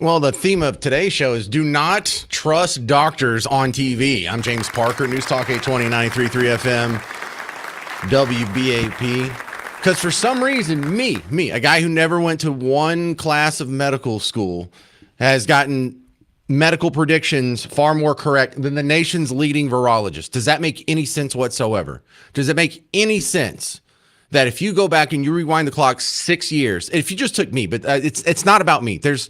Well, the theme of today's show is do not trust doctors on TV. I'm James Parker, News Talk 820, 93.3 FM, WBAP. Because for some reason, me, a guy who never went to one class of medical school, has gotten medical predictions far more correct than the nation's leading virologist. Does that make any sense whatsoever? Does it make any sense that if you go back and you rewind the clock 6 years, if you just took me, but it's not about me. There's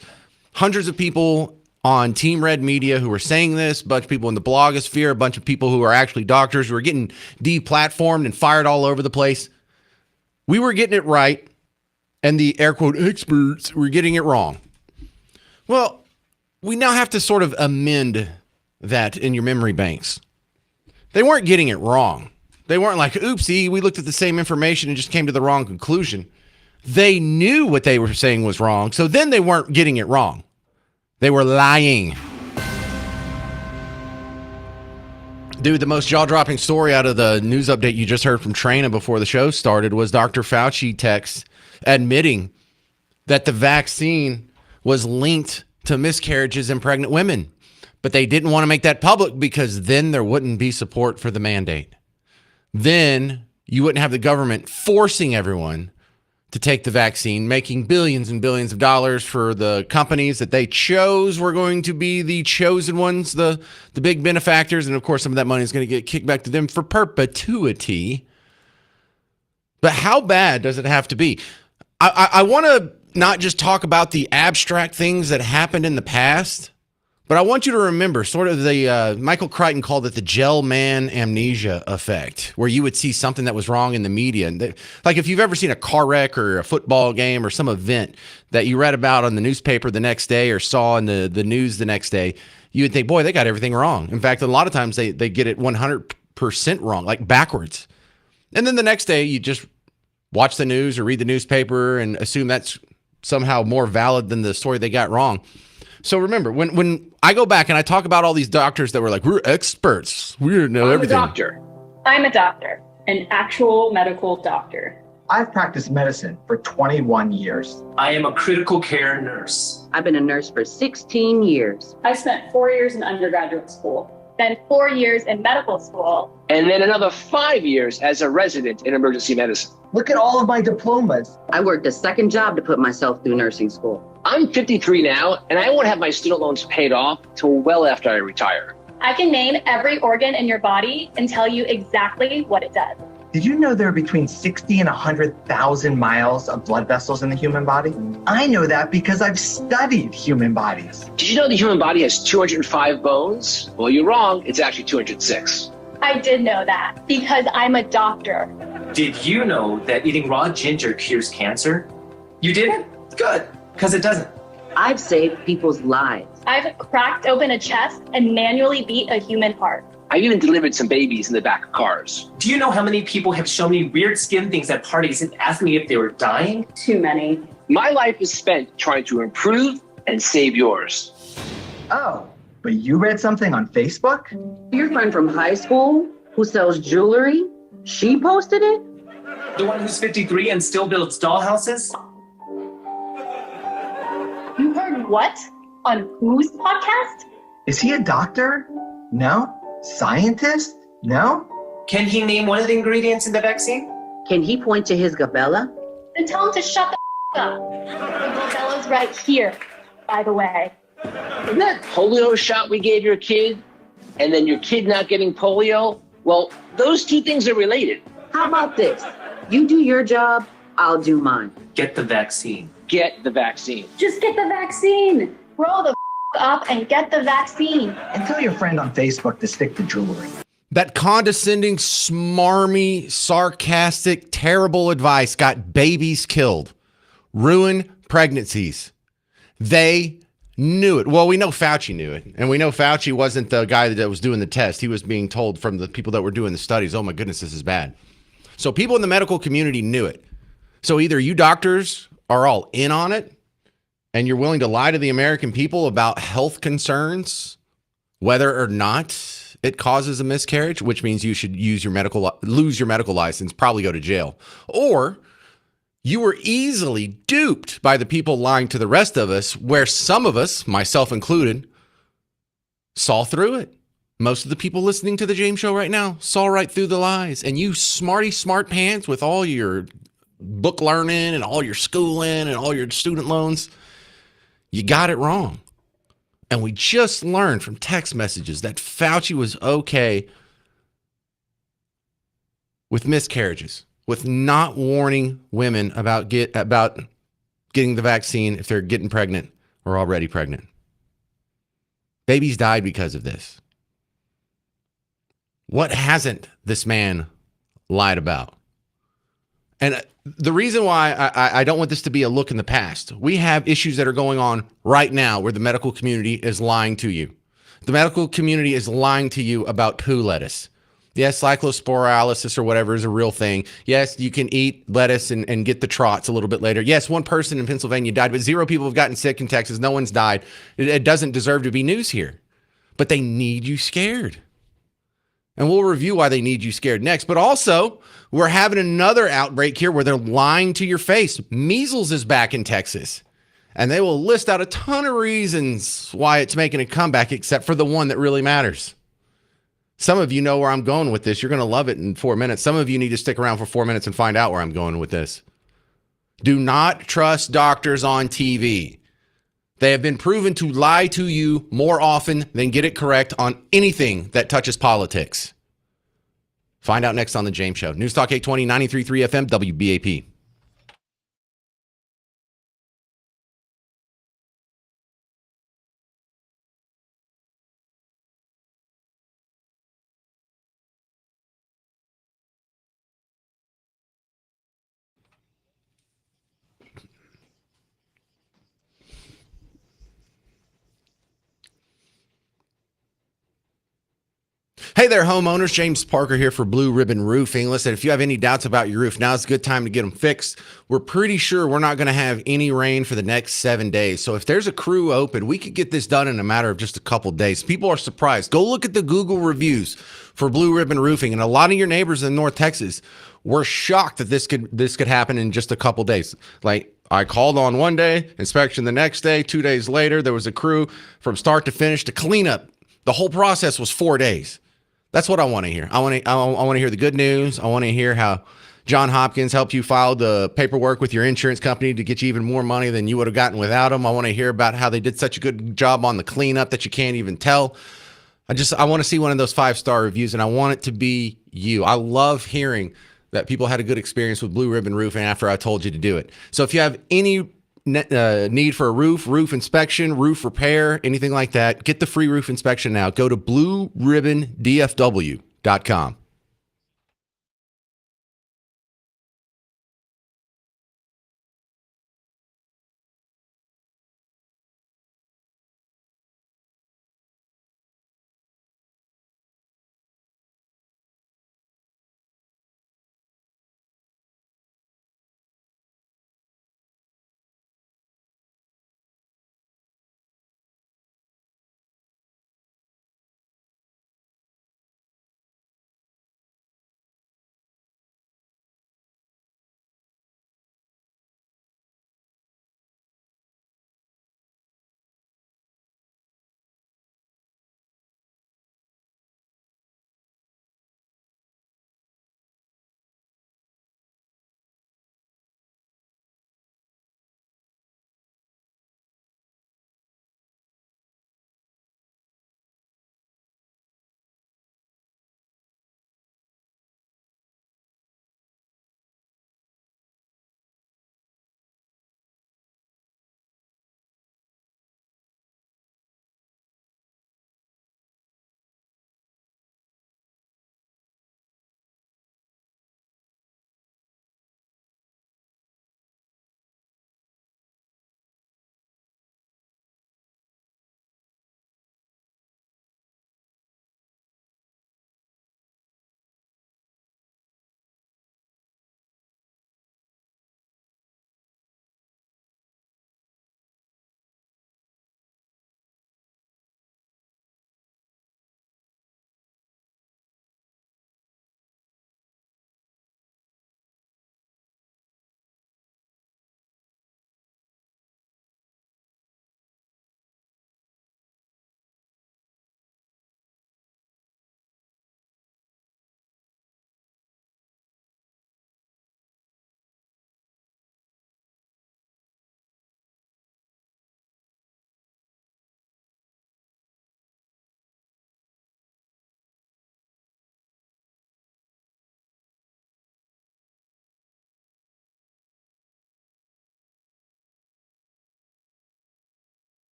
hundreds of people on Team Red Media who are saying this, a bunch of people in the blogosphere, a bunch of people who are actually doctors who are getting deplatformed and fired all over the place. We were getting it right, and the air quote experts were getting it wrong. Well, we now have to sort of amend that in your memory banks. They weren't getting it wrong. They weren't like, oopsie, we looked at the same information and just came to the wrong conclusion. They knew what they were saying was wrong, so then they weren't getting it wrong. They were lying. Dude, the most jaw-dropping story out of the news update you just heard from Trina before the show started was Dr. Fauci text admitting that the vaccine was linked to miscarriages in pregnant women. But they didn't want to make that public because then there wouldn't be support for the mandate. Then you wouldn't have the government forcing everyone to take the vaccine, making billions and billions of dollars for the companies that they chose were going to be the chosen ones, the big benefactors. And of course, some of that money is going to get kicked back to them for perpetuity. But how bad does it have to be? I want to not just talk about the abstract things that happened in the past, but I want you to remember sort of the, Michael Crichton called it the gel man amnesia effect, where you would see something that was wrong in the media. And like if you've ever seen a car wreck or a football game or some event that you read about on the newspaper the next day or saw in the news the next day, you would think, boy, they got everything wrong. In fact, a lot of times they get it 100% wrong, like backwards. And then the next day you just watch the news or read the newspaper and assume that's somehow more valid than the story they got wrong. So remember, when I go back and I talk about all these doctors that were like, we're experts, we know everything. I'm a doctor, an actual medical doctor. I've practiced medicine for 21 years. I am a critical care nurse. I've been a nurse for 16 years. I spent 4 years in undergraduate school, then 4 years in medical school. And then another 5 years as a resident in emergency medicine. Look at all of my diplomas. I worked a second job to put myself through nursing school. I'm 53 now, and I won't have my student loans paid off till well after I retire. I can name every organ in your body and tell you exactly what it does. Did you know there are between 60 and 100,000 miles of blood vessels in the human body? I know that because I've studied human bodies. Did you know the human body has 205 bones? Well, you're wrong. It's actually 206. I did know that because I'm a doctor. Did you know that eating raw ginger cures cancer? You didn't? Good, because it doesn't. I've saved people's lives. I've cracked open a chest and manually beat a human heart. I've even delivered some babies in the back of cars. Do you know how many people have shown me weird skin things at parties and asked me if they were dying? Too many. My life is spent trying to improve and save yours. Oh, but you read something on Facebook? Your friend from high school who sells jewelry, she posted it? The one who's 53 and still builds dollhouses? You heard what? On whose podcast? Is he a doctor? No? Scientist? No? Can he name one of the ingredients in the vaccine? Can he point to his gabella? Then tell him to shut the up. The fellow's right here, by the way. Isn't that polio shot we gave your kid, and then your kid not getting polio? Well, those two things are related. How about this? You do your job, I'll do mine. Get the vaccine. Get the vaccine. Just get the vaccine. Grow the up and get the vaccine. And tell your friend on Facebook to stick to jewelry. That condescending, smarmy, sarcastic, terrible advice got babies killed, ruined pregnancies. They knew it. Well, we know Fauci knew it. And we know Fauci wasn't the guy that was doing the test. He was being told from the people that were doing the studies, oh my goodness, this is bad. So people in the medical community knew it. So either you doctors are all in on it and you're willing to lie to the American people about health concerns, whether or not it causes a miscarriage, which means you should lose your medical license, probably go to jail. Or You were easily duped by the people lying to the rest of us, where some of us, myself included, saw through it. Most of the people listening to the James Show right now saw right through the lies. And you smarty smart pants with all your book learning and all your schooling and all your student loans, you got it wrong. And we just learned from text messages that Fauci was okay with miscarriages, with not warning women about getting the vaccine if they're getting pregnant or already pregnant. Babies died because of this. What hasn't this man lied about? And the reason why I don't want this to be a look in the past, we have issues that are going on right now where the medical community is lying to you. The medical community is lying to you about poo lettuce. Yes, cyclosporialysis or whatever is a real thing. Yes, you can eat lettuce and get the trots a little bit later. Yes, one person in Pennsylvania died, but 0 people have gotten sick in Texas. No one's died. It doesn't deserve to be news here. But they need you scared. And we'll review why they need you scared next. But also, we're having another outbreak here where they're lying to your face. Measles is back in Texas. And they will list out a ton of reasons why it's making a comeback, except for the one that really matters. Some of you know where I'm going with this. You're going to love it in 4 minutes. Some of you need to stick around for 4 minutes and find out where I'm going with this. Do not trust doctors on TV. They have been proven to lie to you more often than get it correct on anything that touches politics. Find out next on The James Show. News Talk 820, 93.3 FM, WBAP. Hey there, homeowners. James Parker here for Blue Ribbon Roofing. Listen, if you have any doubts about your roof, now's a good time to get them fixed. We're pretty sure we're not going to have any rain for the next 7 days. So if there's a crew open, we could get this done in a matter of just a couple days. People are surprised. Go look at the Google reviews for Blue Ribbon Roofing. And a lot of your neighbors in North Texas were shocked that this could happen in just a couple days. Like, I called on one day, inspection the next day, 2 days later, there was a crew from start to finish to clean up. The whole process was 4 days. That's what I want to hear. I want to hear the good news. I want to hear how John Hopkins helped you file the paperwork with your insurance company to get you even more money than you would have gotten without them. I want to hear about how they did such a good job on the cleanup that you can't even tell. I want to see one of those 5-star reviews, and I want it to be you. I love hearing that people had a good experience with Blue Ribbon Roofing after I told you to do it. So if you have any need for a roof inspection, roof repair, anything like that, get the free roof inspection now. Go to blueribbondfw.com.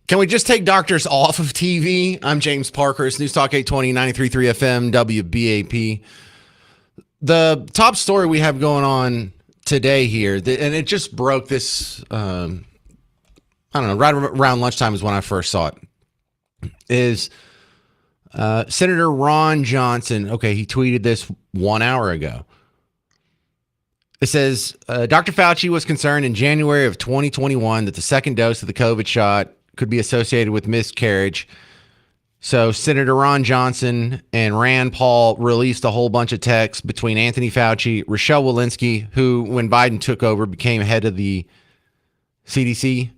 Can we just take doctors off of TV? I'm James Parker. It's News Talk 820, 93.3 FM, WBAP. The top story we have going on today here, and it just broke this, I don't know, right around lunchtime is when I first saw it, is Senator Ron Johnson. Okay, he tweeted this 1 hour ago. It says, Dr. Fauci was concerned in January of 2021 that the second dose of the COVID shot could be associated with miscarriage. So Senator Ron Johnson and Rand Paul released a whole bunch of texts between Anthony Fauci, Rochelle Walensky, who, when Biden took over, became head of the CDC,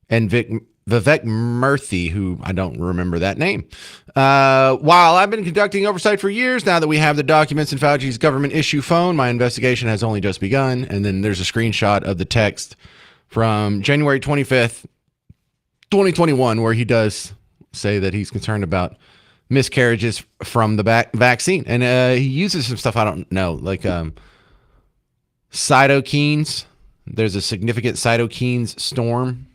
and Vivek Murthy, who I don't remember that name. While I've been conducting oversight for years, now that we have the documents in Fauci's government issue phone, my investigation has only just begun. And then there's a screenshot of the text from January 25th, 2021, where he does say that he's concerned about miscarriages from the vaccine. And he uses some stuff I don't know, like cytokines. There's a significant cytokines storm.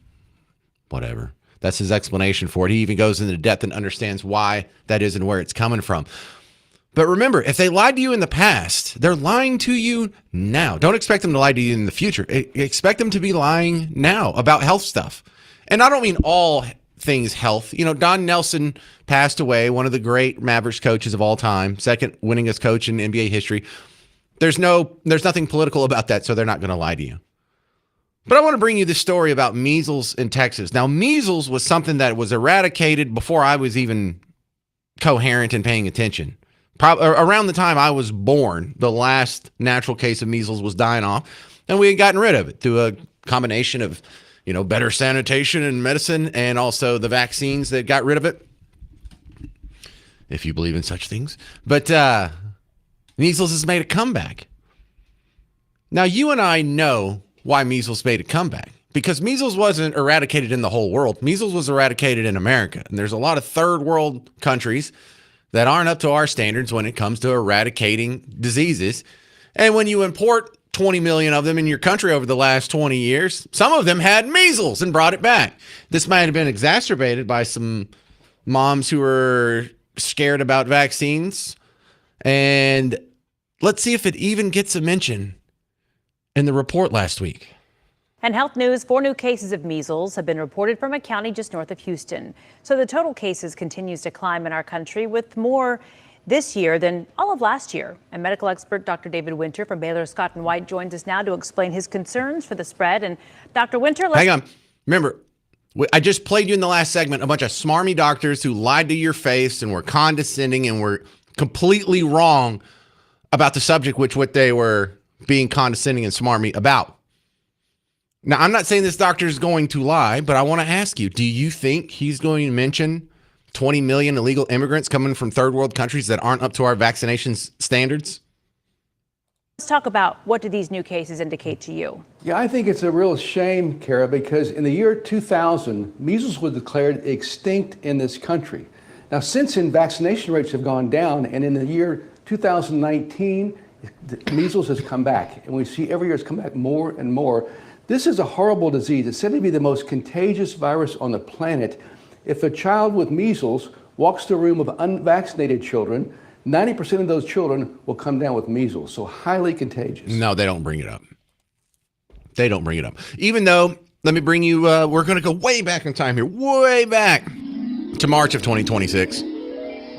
Whatever. That's his explanation for it. He even goes into depth and understands why that is and where it's coming from. But remember, if they lied to you in the past, they're lying to you now. Don't expect them to lie to you in the future. Expect them to be lying now about health stuff. And I don't mean all things health. You know, Don Nelson passed away, one of the great Mavericks coaches of all time, second winningest coach in NBA history. There's nothing political about that, so they're not going to lie to you. But I want to bring you this story about measles in Texas. Now, measles was something that was eradicated before I was even coherent and paying attention. Around the time I was born, the last natural case of measles was dying off, and we had gotten rid of it through a combination of, better sanitation and medicine, and also the vaccines that got rid of it, if you believe in such things. But measles has made a comeback. Now, you and I know why measles made a comeback, because measles wasn't eradicated in the whole world. Measles was eradicated in America. And there's a lot of third world countries that aren't up to our standards when it comes to eradicating diseases. And when you import 20 million of them in your country over the last 20 years, some of them had measles and brought it back. This might have been exacerbated by some moms who were scared about vaccines. And let's see if it even gets a mention in the report last week. And health news, 4 new cases of measles have been reported from a county just north of Houston. So the total cases continues to climb in our country, with more this year than all of last year. And medical expert Dr. David Winter from Baylor Scott & White joins us now to explain his concerns for the spread. And Dr. Winter, hang on. Remember, I just played you in the last segment a bunch of smarmy doctors who lied to your face and were condescending and were completely wrong about the subject, what they were being condescending and smarmy about. Now, I'm not saying this doctor is going to lie, but I want to ask you, do you think he's going to mention 20 million illegal immigrants coming from third world countries that aren't up to our vaccination standards? Let's talk about, what do these new cases indicate to you? Yeah, I think it's a real shame, Kara, because in the year 2000, measles was declared extinct in this country. Now, since then, vaccination rates have gone down, and in the year 2019, measles has come back, and we see every year it's come back more and more. This is a horrible disease. It's said to be the most contagious virus on the planet. If a child with measles walks to a room of unvaccinated children, 90% of those children will come down with measles, so highly contagious. No, they don't bring it up. They don't bring it up. Even though, let me bring you, we're going to go way back in time here, way back to March of 2026.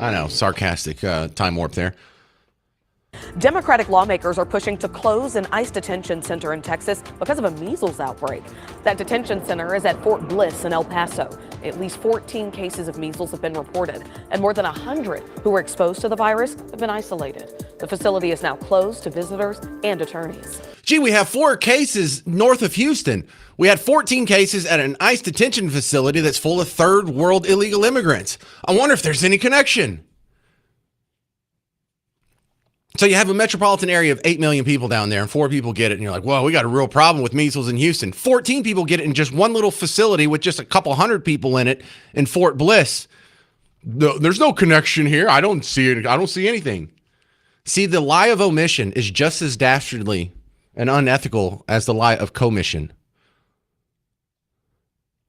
I know, sarcastic time warp there. Democratic lawmakers are pushing to close an ICE detention center in Texas because of a measles outbreak. That detention center is at Fort Bliss in El Paso. At least 14 cases of measles have been reported, and more than 100 who were exposed to the virus have been isolated. The facility is now closed to visitors and attorneys. Gee, we have 4 cases north of Houston. We had 14 cases at an ICE detention facility that's full of third world illegal immigrants. I wonder if there's any connection. So you have a metropolitan area of 8 million people down there, and 4 people get it, and you're like, whoa, we got a real problem with measles in Houston. 14 people get it in just one little facility with just a couple hundred people in it in Fort Bliss. There's no connection here. I don't see it. I don't see anything. See, the lie of omission is just as dastardly and unethical as the lie of commission.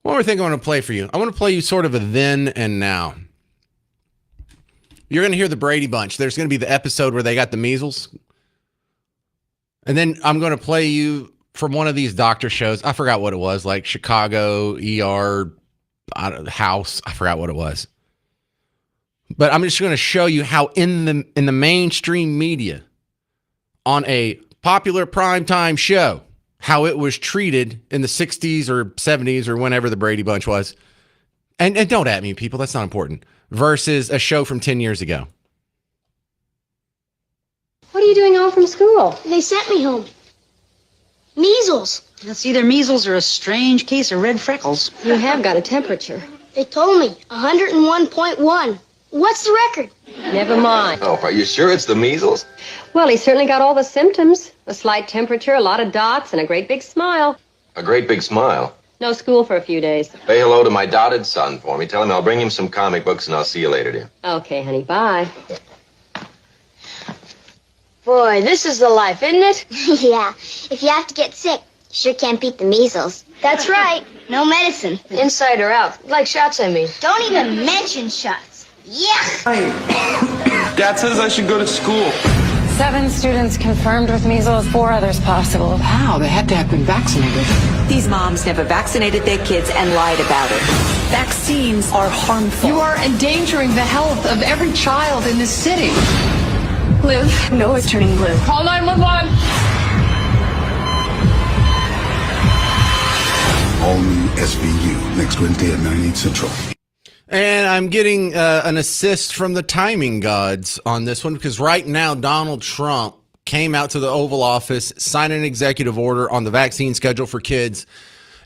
One more thing I want to play for you. I want to play you sort of a then and now. You're going to hear the Brady Bunch. There's going to be the episode where they got the measles. And then I'm going to play you from one of these doctor shows. I forgot what it was, like Chicago, ER, House. I forgot what it was. But I'm just going to show you how in the mainstream media, on a popular primetime show, how it was treated in the 60s or 70s or whenever the Brady Bunch was. And don't at me, people. That's not important. Versus a show from 10 years ago. What are you doing home from school? They sent me home. Measles. That's either measles or a strange case of red freckles. You have got a temperature. They told me 101.1. What's the record? Never mind. Oh, are you sure it's the measles? Well, he certainly got all the symptoms. A slight temperature, a lot of dots, and a great big smile. A great big smile. No school for a few days. Say hello to my dotted son for me. Tell him I'll bring him some comic books and I'll see you later, dear. Okay, honey, bye. Boy, this is the life, isn't it? Yeah. If you have to get sick, you sure can't beat the measles. That's right. No medicine. Inside or out? Like shots, I mean. Don't even mention shots. Yeah. Dad says I should go to school. 7 students confirmed with measles, 4 others possible. How? They had to have been vaccinated. These moms never vaccinated their kids and lied about it. Vaccines are harmful. You are endangering the health of every child in this city. Liv, Noah's turning blue. Call 911. All new SVU next Wednesday at 9, 8 Central. And I'm getting an assist from the timing gods on this one because right now Donald Trump came out to the Oval Office, signed an executive order on the vaccine schedule for kids,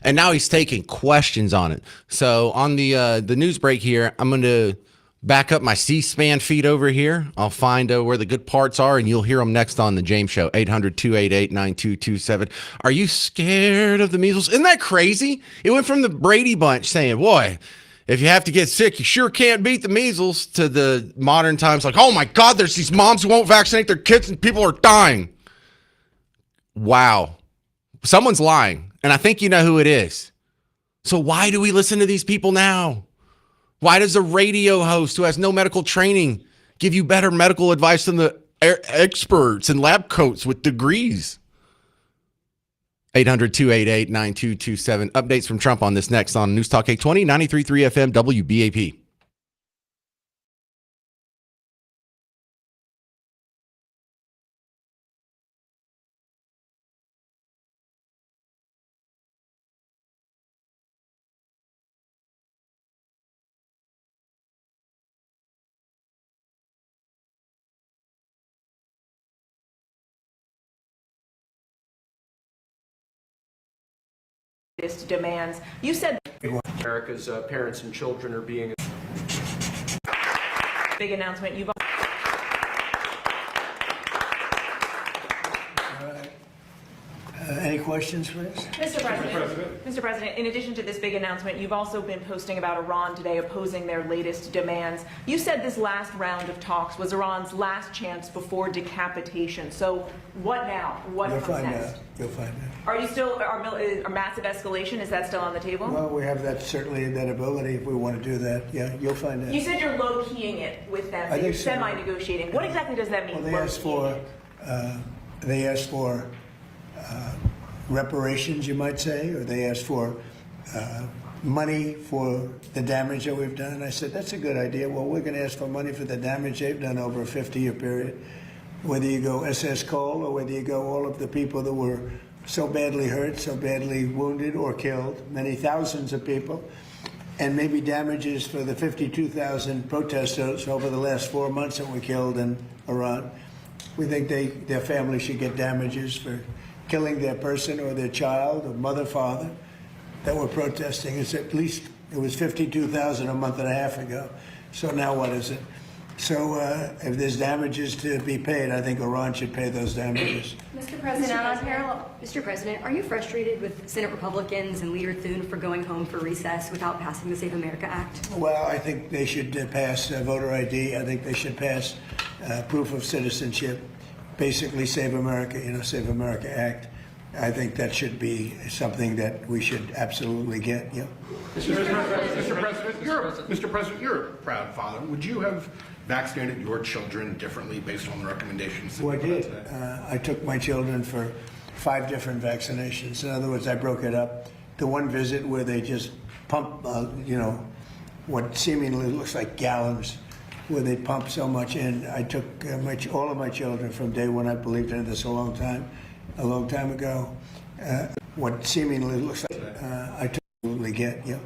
and now he's taking questions on it. So on the news break here, I'm going to back up my C-SPAN feed over here. I'll find where the good parts are, and you'll hear them next on the James Show, 800-288-9227. Are you scared of the measles? Isn't that crazy? It went from the Brady Bunch saying, boy, if you have to get sick, you sure can't beat the measles, to the modern times like, oh my God, there's these moms who won't vaccinate their kids and people are dying. Wow. Someone's lying, and I think you know who it is. So why do we listen to these people now? Why does a radio host who has no medical training give you better medical advice than the experts in lab coats with degrees? 800-288-9227. Updates from Trump on this next on News Talk 820, 93.3 FM, WBAP. Demands. You said America's parents and children are being big announcement. You've Any questions, please? Mr. President, in addition to this big announcement, you've also been posting about Iran today opposing their latest demands. You said this last round of talks was Iran's last chance before decapitation. So what now? What You'll comes find next? out. You'll find out. Are you still, are massive escalation, is that still on the table? Well, we have that, certainly that ability if we want to do that. Yeah, you'll find out. You said you're low-keying it with them, I that you're think so. semi-negotiating. What exactly does that mean? Well, they asked for reparations, you might say, or they asked for money for the damage that we've done. I said, that's a good idea. Well, we're going to ask for money for the damage they've done over a 50-year period. Whether you go SS Cole or whether you go all of the people that were so badly hurt, so badly wounded or killed, many thousands of people, and maybe damages for the 52,000 protesters over the last 4 months that were killed in Iran. We think their family should get damages for killing their person or their child or mother, father that were protesting. It's at least, it was 52,000 a month and a half ago. So now what is it? So if there's damages to be paid, I think Iran should pay those damages. Mr. President, are you frustrated with Senate Republicans and Leader Thune for going home for recess without passing the Save America Act? Well, I think they should pass voter ID. I think they should pass proof of citizenship. Basically, Save America, Save America Act. I think that should be something that we should absolutely get. Yeah. Mr. President, you're a proud father. Would you have vaccinated your children differently based on the recommendations? Well, I did. I took my children for 5 different vaccinations. In other words, I broke it up. The one visit where they just pump, what seemingly looks like gallons, where they pump so much in. I took all of my children from day one. I believed in this a long time ago. What seemingly looks like I totally get. Yeah.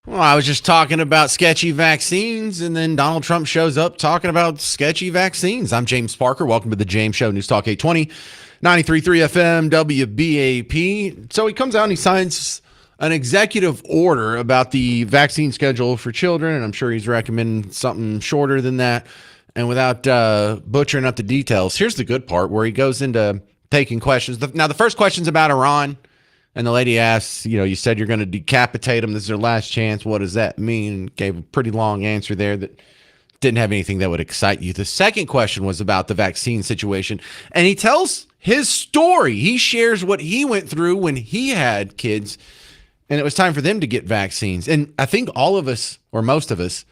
Well, I was just talking about sketchy vaccines, and then Donald Trump shows up talking about sketchy vaccines. I'm James Parker. Welcome to the James Show, News Talk 820, 93.3 FM, WBAP. So he comes out and he signs an executive order about the vaccine schedule for children, and I'm sure he's recommending something shorter than that. And without butchering up the details, here's the good part where he goes into taking questions. Now, the first question's about Iran. And the lady asks, you said you're going to decapitate them. This is their last chance. What does that mean? Gave a pretty long answer there that didn't have anything that would excite you. The second question was about the vaccine situation. And he tells his story. He shares what he went through when he had kids. And it was time for them to get vaccines. And I think all of us, or most of us,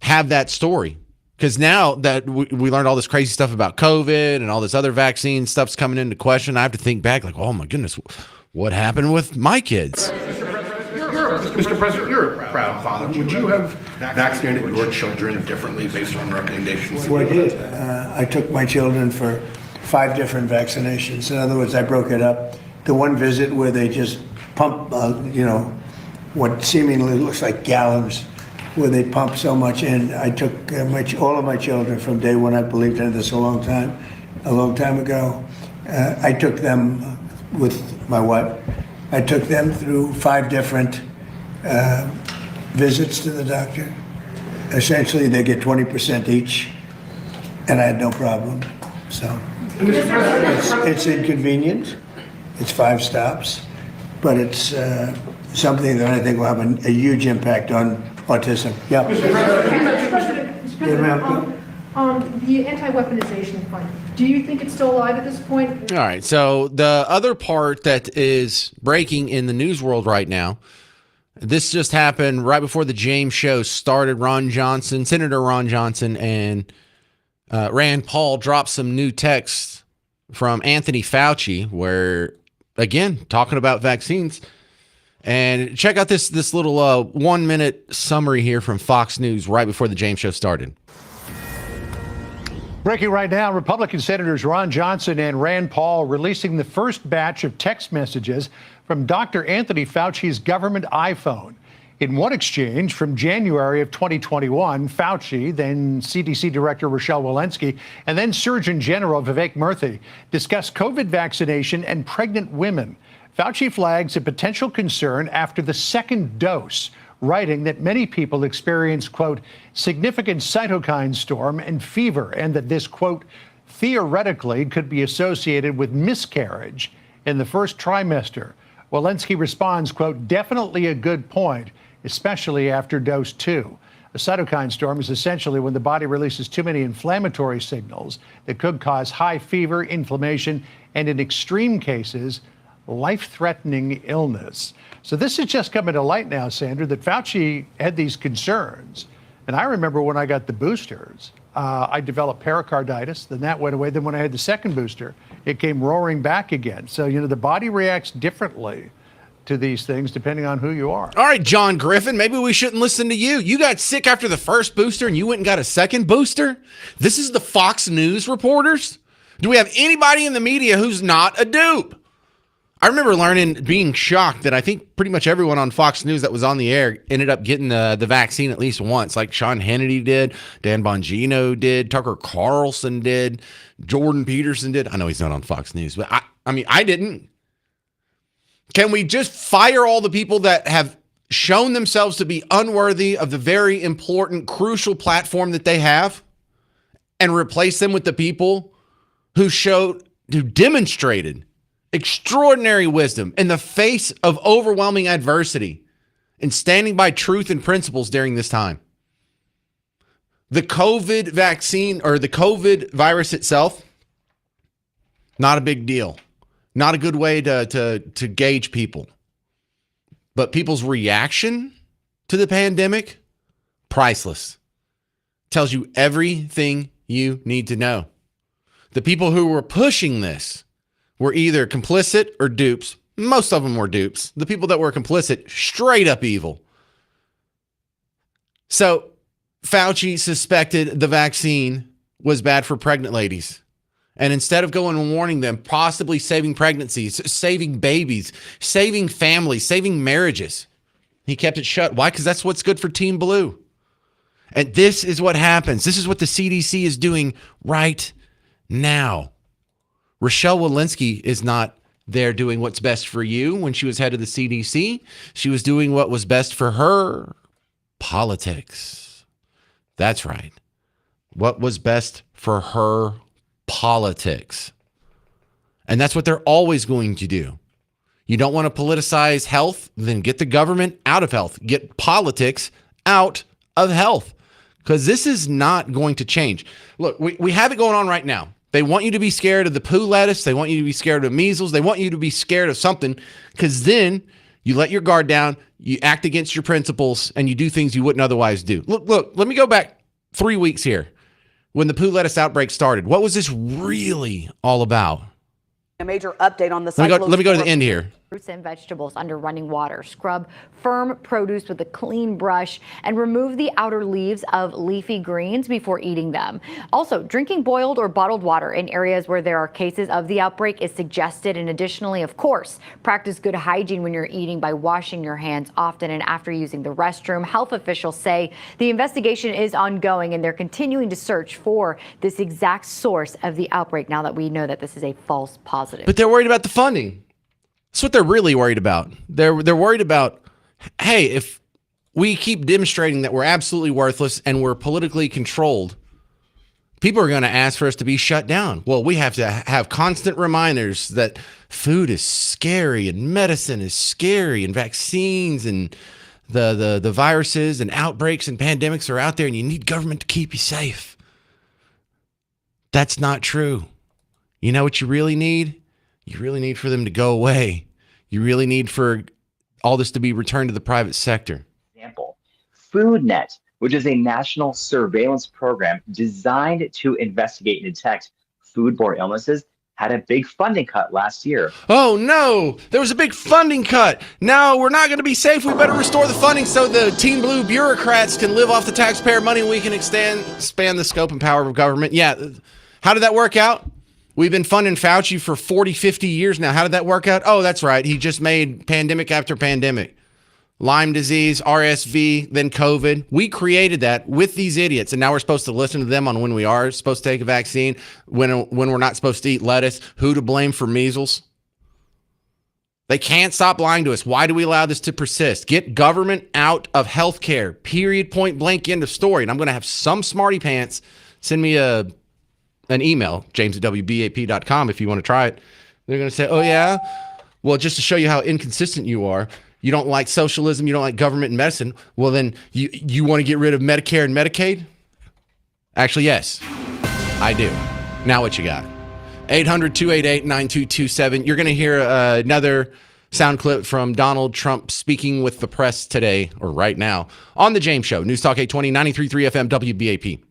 have that story. Because now that we learned all this crazy stuff about COVID and all this other vaccine stuff's coming into question, I have to think back like, oh my goodness, what happened with my kids? Mr. President, you're a proud father. Would you have vaccinated your children differently based on recommendations? Well, I did. I took my children for 5 different vaccinations. In other words, I broke it up. The one visit where they just pump, what seemingly looks like gallons, where they pump so much in. I took all of my children from day one. I believed in this a long time ago. I took them with my wife. I took them through 5 different visits to the doctor. Essentially, they get 20% each, and I had no problem. So it's inconvenient. It's 5 stops, but it's something that I think will have a huge impact on autism. Yeah. The anti-weaponization fund, do you think it's still alive at this point? All right. So the other part that is breaking in the news world right now, this just happened right before the James Show started. Senator Ron Johnson and Rand Paul dropped some new texts from Anthony Fauci where, again, talking about vaccines. And check out this little 1-minute summary here from Fox News right before the James Show started. Breaking right now, Republican Senators Ron Johnson and Rand Paul releasing the first batch of text messages from Dr. Anthony Fauci's government iPhone. In one exchange from January of 2021, Fauci, then CDC Director Rochelle Walensky, and then Surgeon General Vivek Murthy discussed COVID vaccination and pregnant women. Fauci flags a potential concern after the second dose, writing that many people experience, quote, significant cytokine storm and fever, and that this, quote, theoretically could be associated with miscarriage in the first trimester. Walensky responds, quote, definitely a good point, especially after dose 2. A cytokine storm is essentially when the body releases too many inflammatory signals that could cause high fever, inflammation, and in extreme cases, life-threatening illness. So this is just coming to light now, Sandra, that Fauci had these concerns. And I remember when I got the boosters, I developed pericarditis, then that went away. Then when I had the second booster, it came roaring back again. So, the body reacts differently to these things depending on who you are. All right, John Griffin, maybe we shouldn't listen to you. You got sick after the first booster and you went and got a second booster? This is the Fox News reporters? Do we have anybody in the media who's not a dupe? I remember being shocked that I think pretty much everyone on Fox News that was on the air ended up getting the vaccine at least once, like Sean Hannity did, Dan Bongino did, Tucker Carlson did, Jordan Peterson did. I know he's not on Fox News, but I didn't. Can we just fire all the people that have shown themselves to be unworthy of the very important, crucial platform that they have and replace them with the people who demonstrated extraordinary wisdom in the face of overwhelming adversity and standing by truth and principles during this time? The COVID vaccine or the COVID virus itself, not a big deal. Not a good way to gauge people. But people's reaction to the pandemic, priceless. Tells you everything you need to know. The people who were pushing this were either complicit or dupes. Most of them were dupes. The people that were complicit, straight up evil. So Fauci suspected the vaccine was bad for pregnant ladies. And instead of going and warning them, possibly saving pregnancies, saving babies, saving families, saving marriages, He kept it shut. Why? Because that's what's good for Team Blue. And this is what happens. This is what the CDC is doing right now. Rochelle Walensky is not there doing what's best for you when she was head of the CDC. She was doing what was best for her politics. That's right. What was best for her politics. And that's what they're always going to do. You don't want to politicize health, then get the government out of health. Get politics out of health. Because this is not going to change. Look, we have it going on right now. They want you to be scared of the poo lettuce. They want you to be scared of measles. They want you to be scared of something, because then you let your guard down, you act against your principles, and you do things you wouldn't otherwise do. Look, let me go back 3 weeks here. When the poo lettuce outbreak started, what was this really all about? A major update on the Let me go to the end here. Fruits and vegetables under running water. Scrub firm produce with a clean brush and remove the outer leaves of leafy greens before eating them. Also, drinking boiled or bottled water in areas where there are cases of the outbreak is suggested. And additionally, of course, practice good hygiene when you're eating by washing your hands often and after using the restroom. Health officials say the investigation is ongoing and they're continuing to search for this exact source of the outbreak now that we know that this is a false positive. But they're worried about the funding. That's what they're really worried about. They're worried about, hey, if we keep demonstrating that we're absolutely worthless and we're politically controlled, people are going to ask for us to be shut down. Well, we have to have constant reminders that food is scary and medicine is scary and vaccines and the viruses and outbreaks and pandemics are out there and you need government to keep you safe. That's not true. You know what you really need? You really need for them to go away. You really need for all this to be returned to the private sector. Example, FoodNet, which is a national surveillance program designed to investigate and detect foodborne illnesses, had a big funding cut last year. Oh no, there was a big funding cut. Now we're not going to be safe. We better restore the funding so the Team Blue bureaucrats can live off the taxpayer money and we can expand the scope and power of government. Yeah, how did that work out? We've been funding Fauci for 40, 50 years now. How did that work out? Oh, that's right. He just made pandemic after pandemic. Lyme disease, RSV, then COVID. We created that with these idiots, and now we're supposed to listen to them on when we are supposed to take a vaccine, when we're not supposed to eat lettuce. Who to blame for measles? They can't stop lying to us. Why do we allow this to persist? Get government out of healthcare. Period, point blank, end of story. And I'm going to have some smarty pants send me an email, james@wbap.com, if you want to try it. They're going to say, oh, yeah? Well, just to show you how inconsistent you are, you don't like socialism, you don't like government and medicine. Well, then you want to get rid of Medicare and Medicaid? Actually, yes, I do. Now what you got? 800-288-9227. You're going to hear another sound clip from Donald Trump speaking with the press today, or right now, on The James Show. News Talk 820, 93.3 FM, WBAP.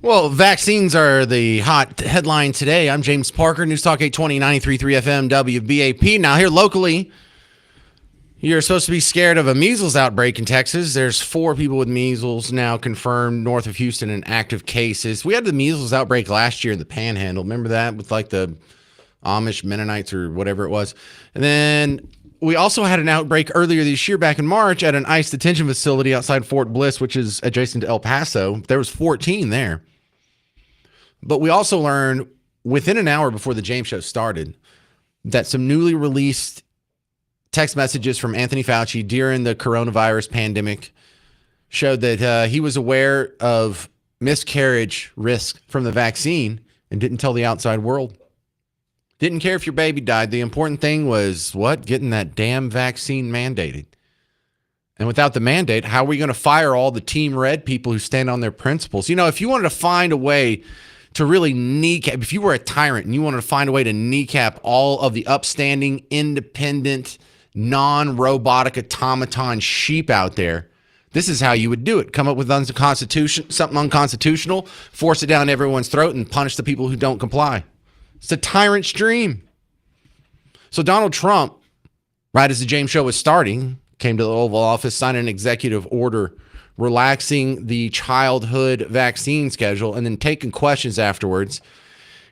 Well, vaccines are the hot headline today. I'm James Parker, News Talk 820, 93.3 FM, WBAP. Now, here locally, you're supposed to be scared of a measles outbreak in Texas. There's 4 people with measles now confirmed north of Houston in active cases. We had the measles outbreak last year in the Panhandle. Remember that with like the Amish Mennonites or whatever it was? And then we also had an outbreak earlier this year back in March at an ICE detention facility outside Fort Bliss, which is adjacent to El Paso. There was 14 there. But we also learned within an hour before the James Show started that some newly released text messages from Anthony Fauci during the coronavirus pandemic showed that he was aware of miscarriage risk from the vaccine and didn't tell the outside world. Didn't care if your baby died. The important thing was what? Getting that damn vaccine mandated. And without the mandate, how are we going to fire all the Team Red people who stand on their principles? You know, if you wanted to find a way to really kneecap, if you were a tyrant and you wanted to find a way to kneecap all of the upstanding, independent, non-robotic automaton sheep out there, this is how you would do it. Come up with something unconstitutional, force it down everyone's throat, and punish the people who don't comply. It's a tyrant's dream. So Donald Trump, right as the James Show was starting, came to the Oval Office, signed an executive order relaxing the childhood vaccine schedule, and then taking questions afterwards.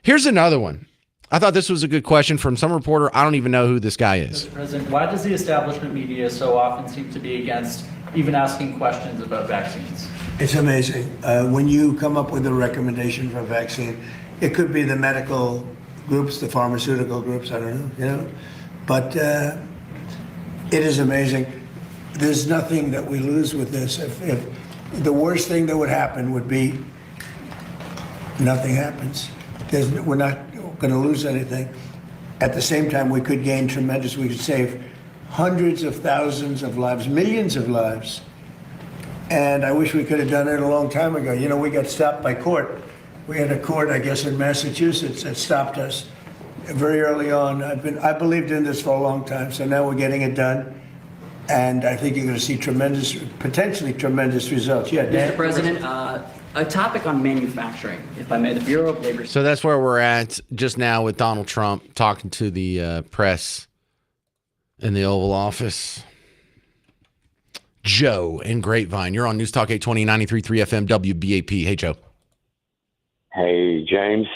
Here's another one. I thought this was a good question from some reporter. I don't even know who this guy is. Mr. President, why does the establishment media so often seem to be against even asking questions about vaccines? It's amazing. When you come up with a recommendation for a vaccine, it could be the medical groups, the pharmaceutical groups, I don't know, but it is amazing. There's nothing that we lose with this. If the worst thing that would happen would be nothing happens. We're not going to lose anything. At the same time, we could gain tremendous, we could save hundreds of thousands of lives, millions of lives. And I wish we could have done it a long time ago. You know, we got stopped by court. We had a court, I guess, in Massachusetts that stopped us very early on. I believed in this for a long time, so now we're getting it done. And I think you're going to see potentially tremendous results. Yeah, Dan? Mr. President, a topic on manufacturing, if I may. The Bureau of Labor. So that's where we're at just now with Donald Trump talking to the press in the Oval Office. Joe in Grapevine. You're on News Talk 820, 93.3 FM, WBAP. Hey, Joe. Hey, James.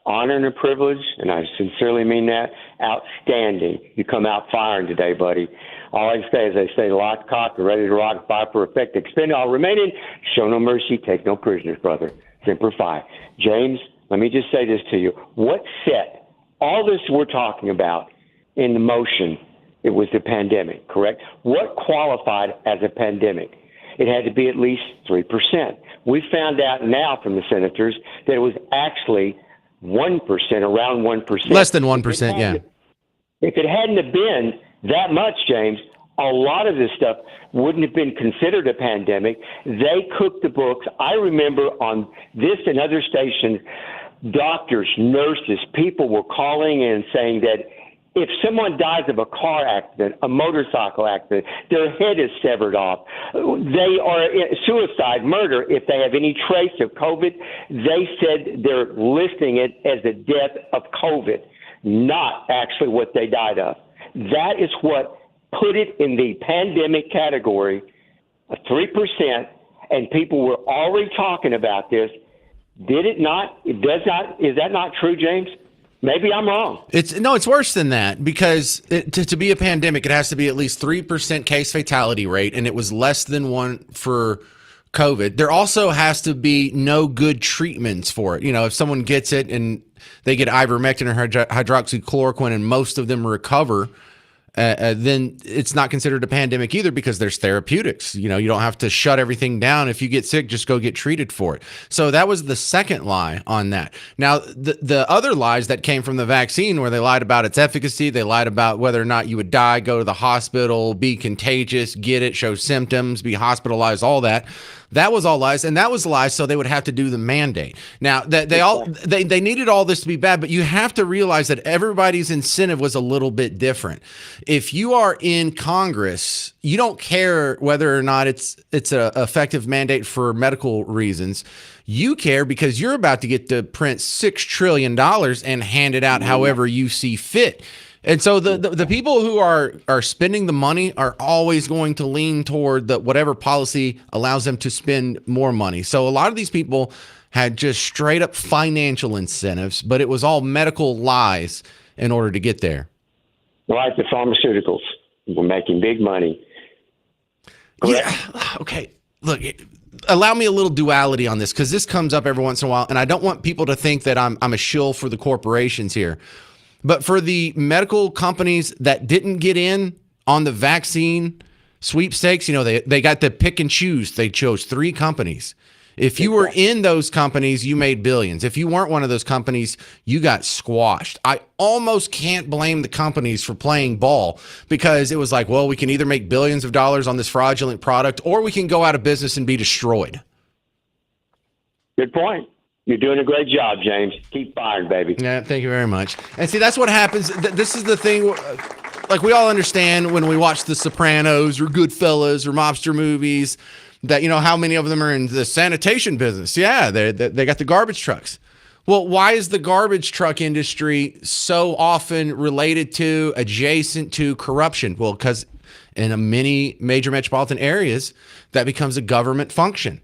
Honor and a privilege, and I sincerely mean that. Outstanding. You come out firing today, buddy. All I say is they stay locked, cocked, and ready to rock, fire for effect, expend all remaining, show no mercy, take no prisoners, brother. Semper Fi. James, let me just say this to you. What set all this we're talking about in motion? It was the pandemic, correct? What qualified as a pandemic? It had to be at least 3%. We found out now from the senators that it was actually 1%, around 1%. Less than 1%, yeah. If it hadn't have been that much, James, a lot of this stuff wouldn't have been considered a pandemic. They cooked the books. I remember on this and other stations, doctors, nurses, people were calling in saying that if someone dies of a car accident, a motorcycle accident, their head is severed off. They are suicide, murder. If they have any trace of COVID, they said they're listing it as a death of COVID, not actually what they died of. That is what put it in the pandemic category, 3%, and people were already talking about this. Did it not? It does not. Is that not true, James? Maybe I'm wrong. It's worse than that, because to be a pandemic, it has to be at least 3% case fatality rate, and it was less than 1 for COVID. There also has to be no good treatments for it. You know, if someone gets it and they get ivermectin or hydroxychloroquine and most of them recover, then it's not considered a pandemic either, because there's therapeutics. You know, you don't have to shut everything down. If you get sick, just go get treated for it. So that was the second lie on that. Now, the other lies that came from the vaccine, where they lied about its efficacy, they lied about whether or not you would die, go to the hospital, be contagious, get it, show symptoms, be hospitalized, all that. That was all lies, and that was lies. So they would have to do the mandate. Now that they needed all this to be bad, but you have to realize that everybody's incentive was a little bit different. If you are in Congress, you don't care whether or not it's a effective mandate for medical reasons. You care because you're about to get to print $6 trillion and hand it out however you see fit. And so the people who are spending the money are always going to lean toward whatever policy allows them to spend more money. So a lot of these people had just straight up financial incentives, but it was all medical lies in order to get there. Like the pharmaceuticals. We're making big money. Yeah. Okay. Look, allow me a little duality on this, because this comes up every once in a while, and I don't want people to think that I'm a shill for the corporations here. But for the medical companies that didn't get in on the vaccine sweepstakes, they got to pick and choose. They chose 3 companies. If you were in those companies, you made billions. If you weren't one of those companies, you got squashed. I almost can't blame the companies for playing ball, because it was like, well, we can either make billions of dollars on this fraudulent product, or we can go out of business and be destroyed. Good point. You're doing a great job, James. Keep firing, baby. Yeah, thank you very much. And see, that's what happens. This is the thing. Like, we all understand when we watch The Sopranos or Goodfellas or mobster movies that, how many of them are in the sanitation business. Yeah, they got the garbage trucks. Well, why is the garbage truck industry so often related to, adjacent to corruption? Well, because in many major metropolitan areas, that becomes a government function.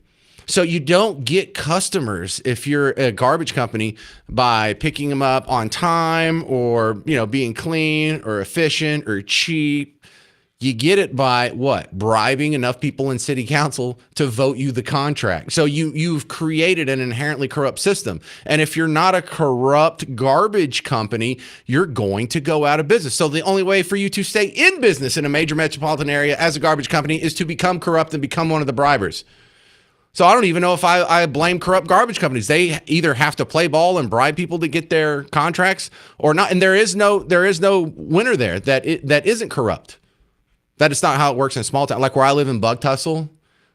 So you don't get customers if you're a garbage company by picking them up on time, or, being clean or efficient or cheap. You get it by what? Bribing enough people in city council to vote you the contract. So you've created an inherently corrupt system. And if you're not a corrupt garbage company, you're going to go out of business. So the only way for you to stay in business in a major metropolitan area as a garbage company is to become corrupt and become one of the bribers. So I don't even know if I blame corrupt garbage companies. They either have to play ball and bribe people to get their contracts or not. And there is no winner there that isn't corrupt. That is not how it works in a small town. Like where I live in Bug Tussle,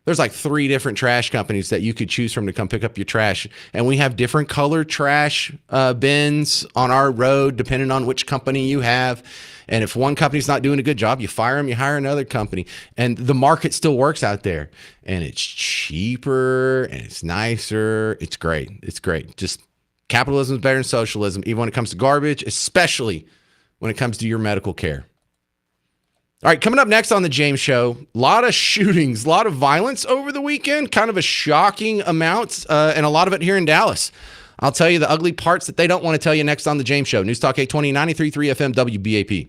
there's like 3 different trash companies that you could choose from to come pick up your trash. And we have different colored trash bins on our road, depending on which company you have. And if one company's not doing a good job, you fire them, you hire another company. And the market still works out there. And it's cheaper and it's nicer. It's great. It's great. Just capitalism is better than socialism, even when it comes to garbage, especially when it comes to your medical care. All right, coming up next on the James Show, a lot of shootings, a lot of violence over the weekend, kind of a shocking amount, and a lot of it here in Dallas. I'll tell you the ugly parts that they don't want to tell you next on the James Show. News Talk 820, 93.3 FM, WBAP.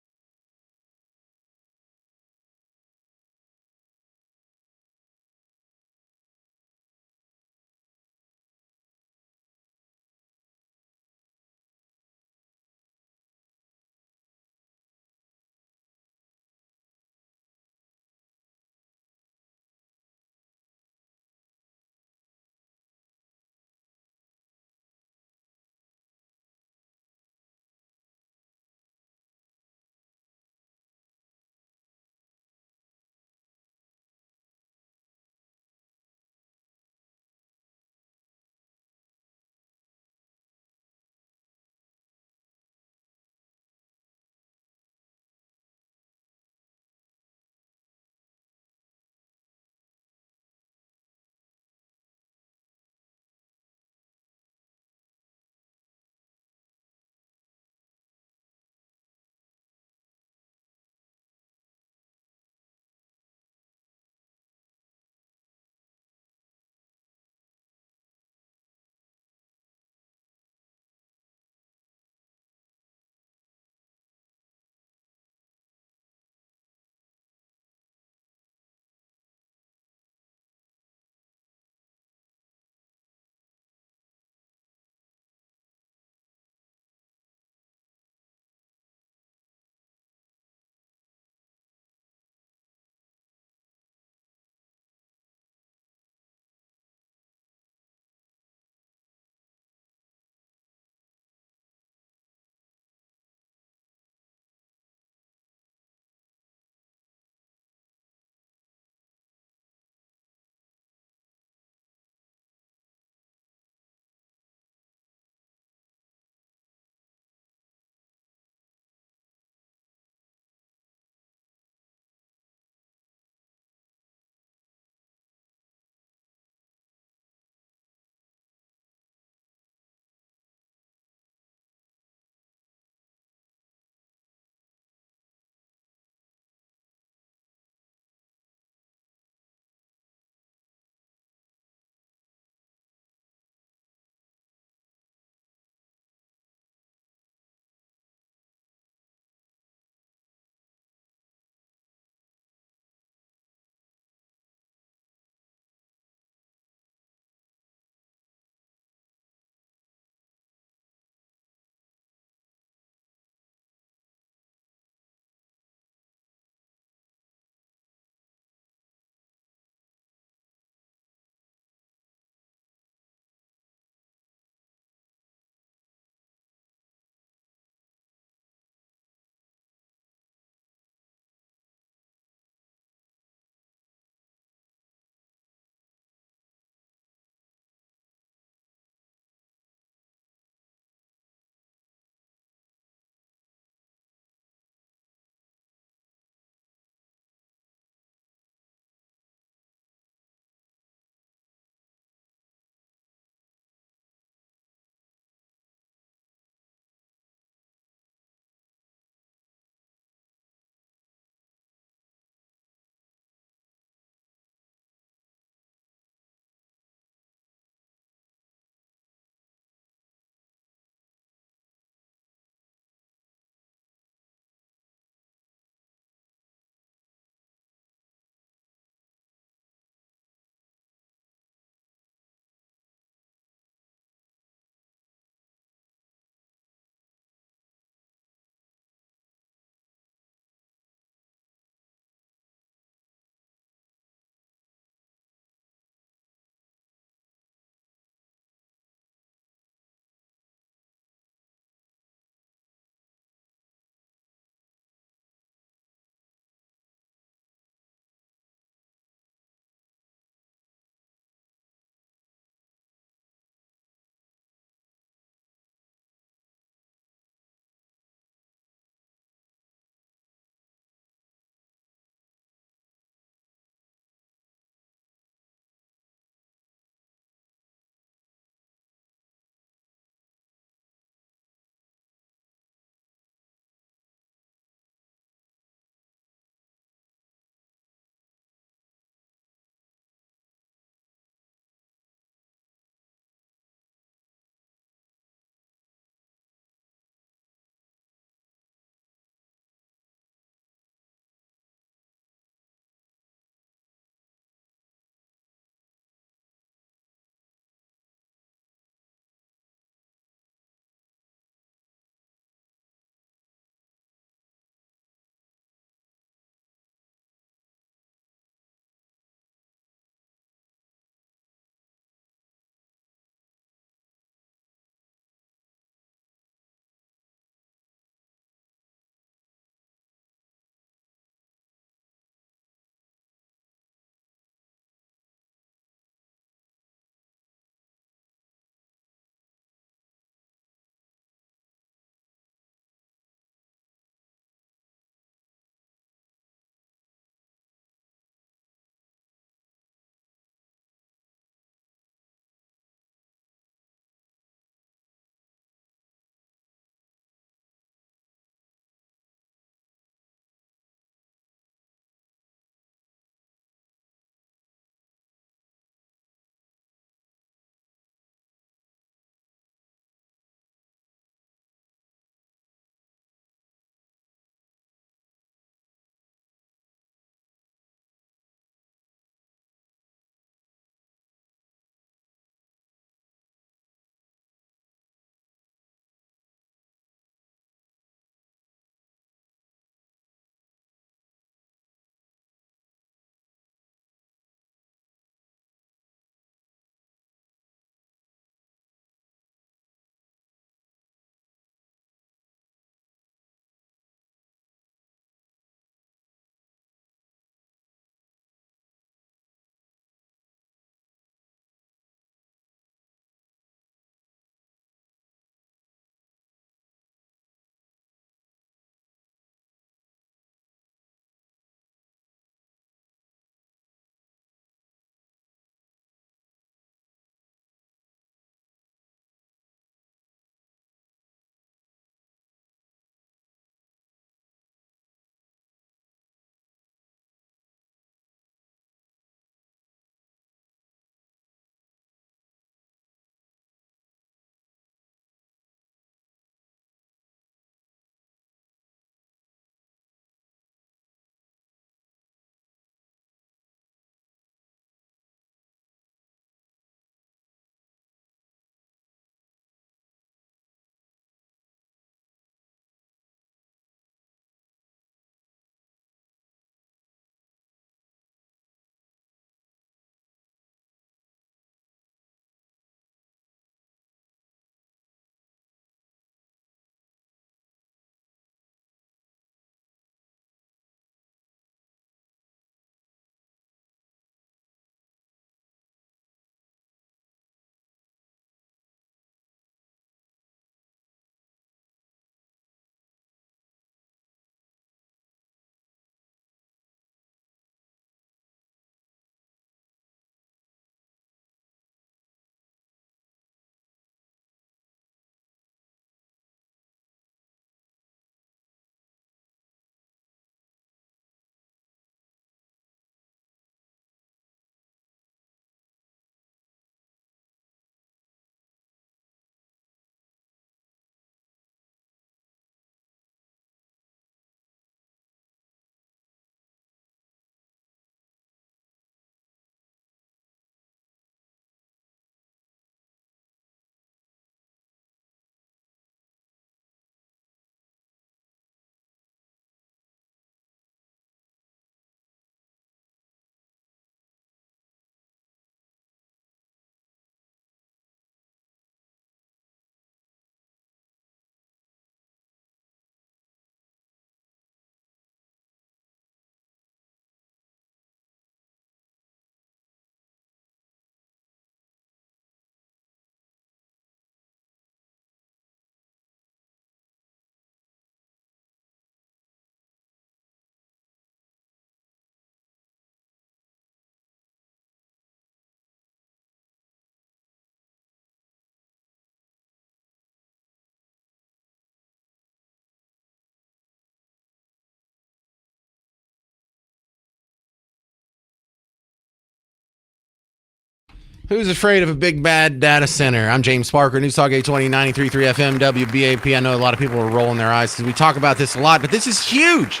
Who's afraid of a big bad data center? I'm James Parker, News Talk 820, 93.3 FM, WBAP. I know a lot of people are rolling their eyes because we talk about this a lot, but this is huge.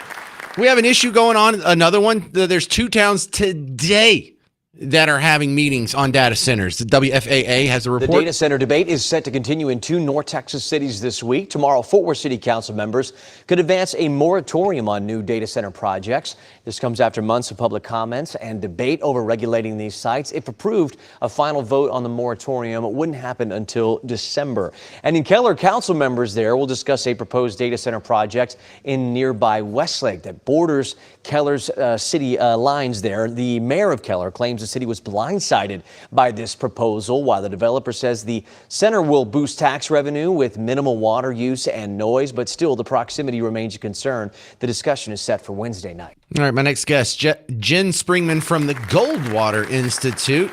We have an issue going on. Another one. There's 2 towns today that are having meetings on data centers. The WFAA has a report. The data center debate is set to continue in 2 North Texas cities this week. Tomorrow, Fort Worth City Council members could advance a moratorium on new data center projects. This comes after months of public comments and debate over regulating these sites. If approved, a final vote on the moratorium wouldn't happen until December. And in Keller, council members there will discuss a proposed data center project in nearby Westlake that borders Keller's city lines there. The mayor of Keller claims the city was blindsided by this proposal, while the developer says the center will boost tax revenue with minimal water use and noise, but still the proximity remains a concern. The discussion is set for Wednesday night. All right, my next guest, Jen Springman from the Goldwater Institute.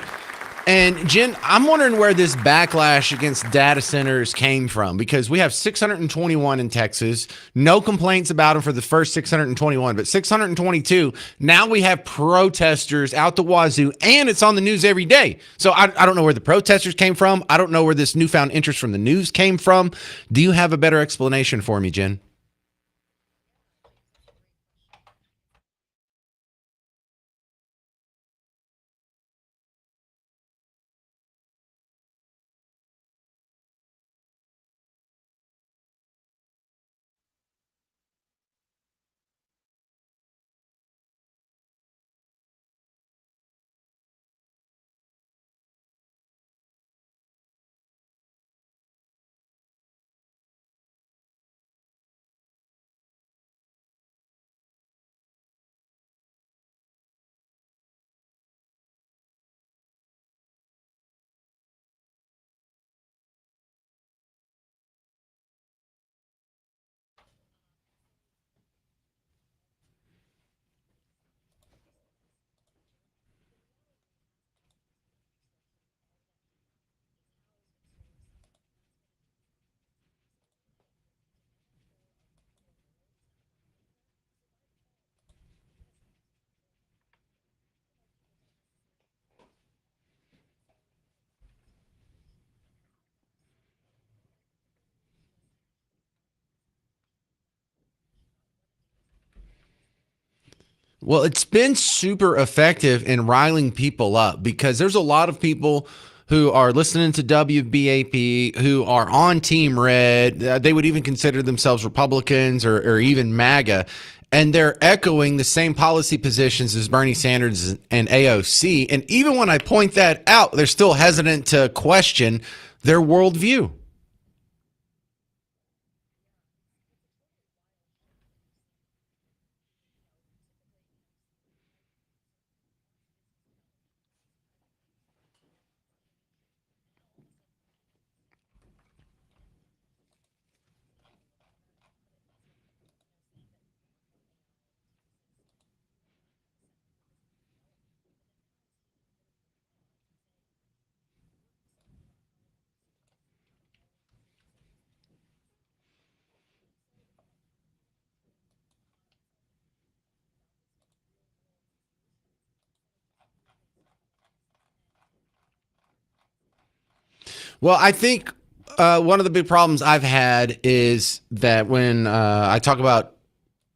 And Jen, I'm wondering where this backlash against data centers came from, because we have 621 in Texas, no complaints about them for the first 621, but 622, now we have protesters out the wazoo, and it's on the news every day. So I don't know where the protesters came from. I don't know where this newfound interest from the news came from. Do you have a better explanation for me, Jen? Well, it's been super effective in riling people up, because there's a lot of people who are listening to WBAP who are on Team Red. They would even consider themselves Republicans or even MAGA. And they're echoing the same policy positions as Bernie Sanders and AOC. And even when I point that out, they're still hesitant to question their worldview. Well, I think one of the big problems I've had is that when I talk about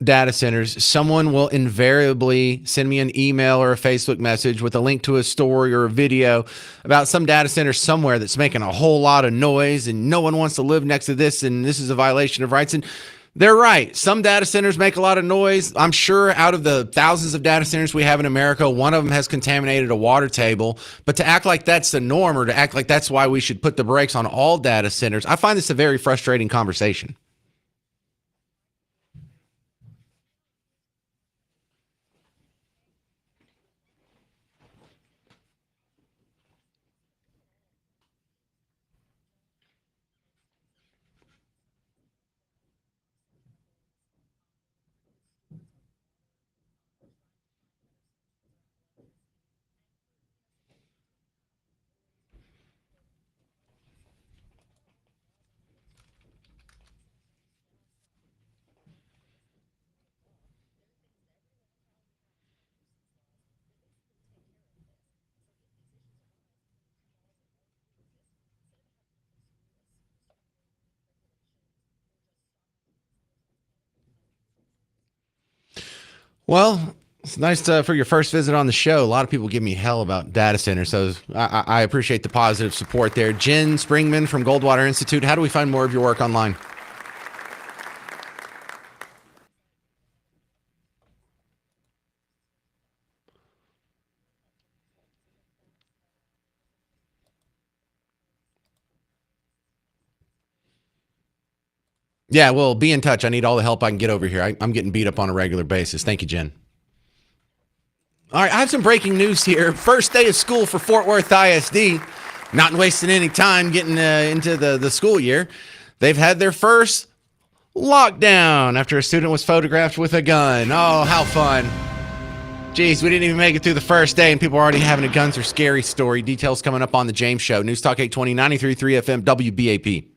data centers, someone will invariably send me an email or a Facebook message with a link to a story or a video about some data center somewhere that's making a whole lot of noise and no one wants to live next to this and this is a violation of rights. And they're right. Some data centers make a lot of noise. I'm sure out of the thousands of data centers we have in America, one of them has contaminated a water table. But to act like that's the norm, or to act like that's why we should put the brakes on all data centers, I find this a very frustrating conversation. Well, it's nice for your first visit on the show. A lot of people give me hell about data centers, so I appreciate the positive support there. Jen Springman from Goldwater Institute. How do we find more of your work online? Yeah, well, be in touch. I need all the help I can get over here. I'm getting beat up on a regular basis. Thank you, Jen. All right, I have some breaking news here. First day of school for Fort Worth ISD. Not wasting any time getting into the school year. They've had their first lockdown after a student was photographed with a gun. Oh, how fun. Geez, we didn't even make it through the first day, and people are already having a guns are scary story. Details coming up on The James Show. News Talk 820, 93.3 FM, WBAP.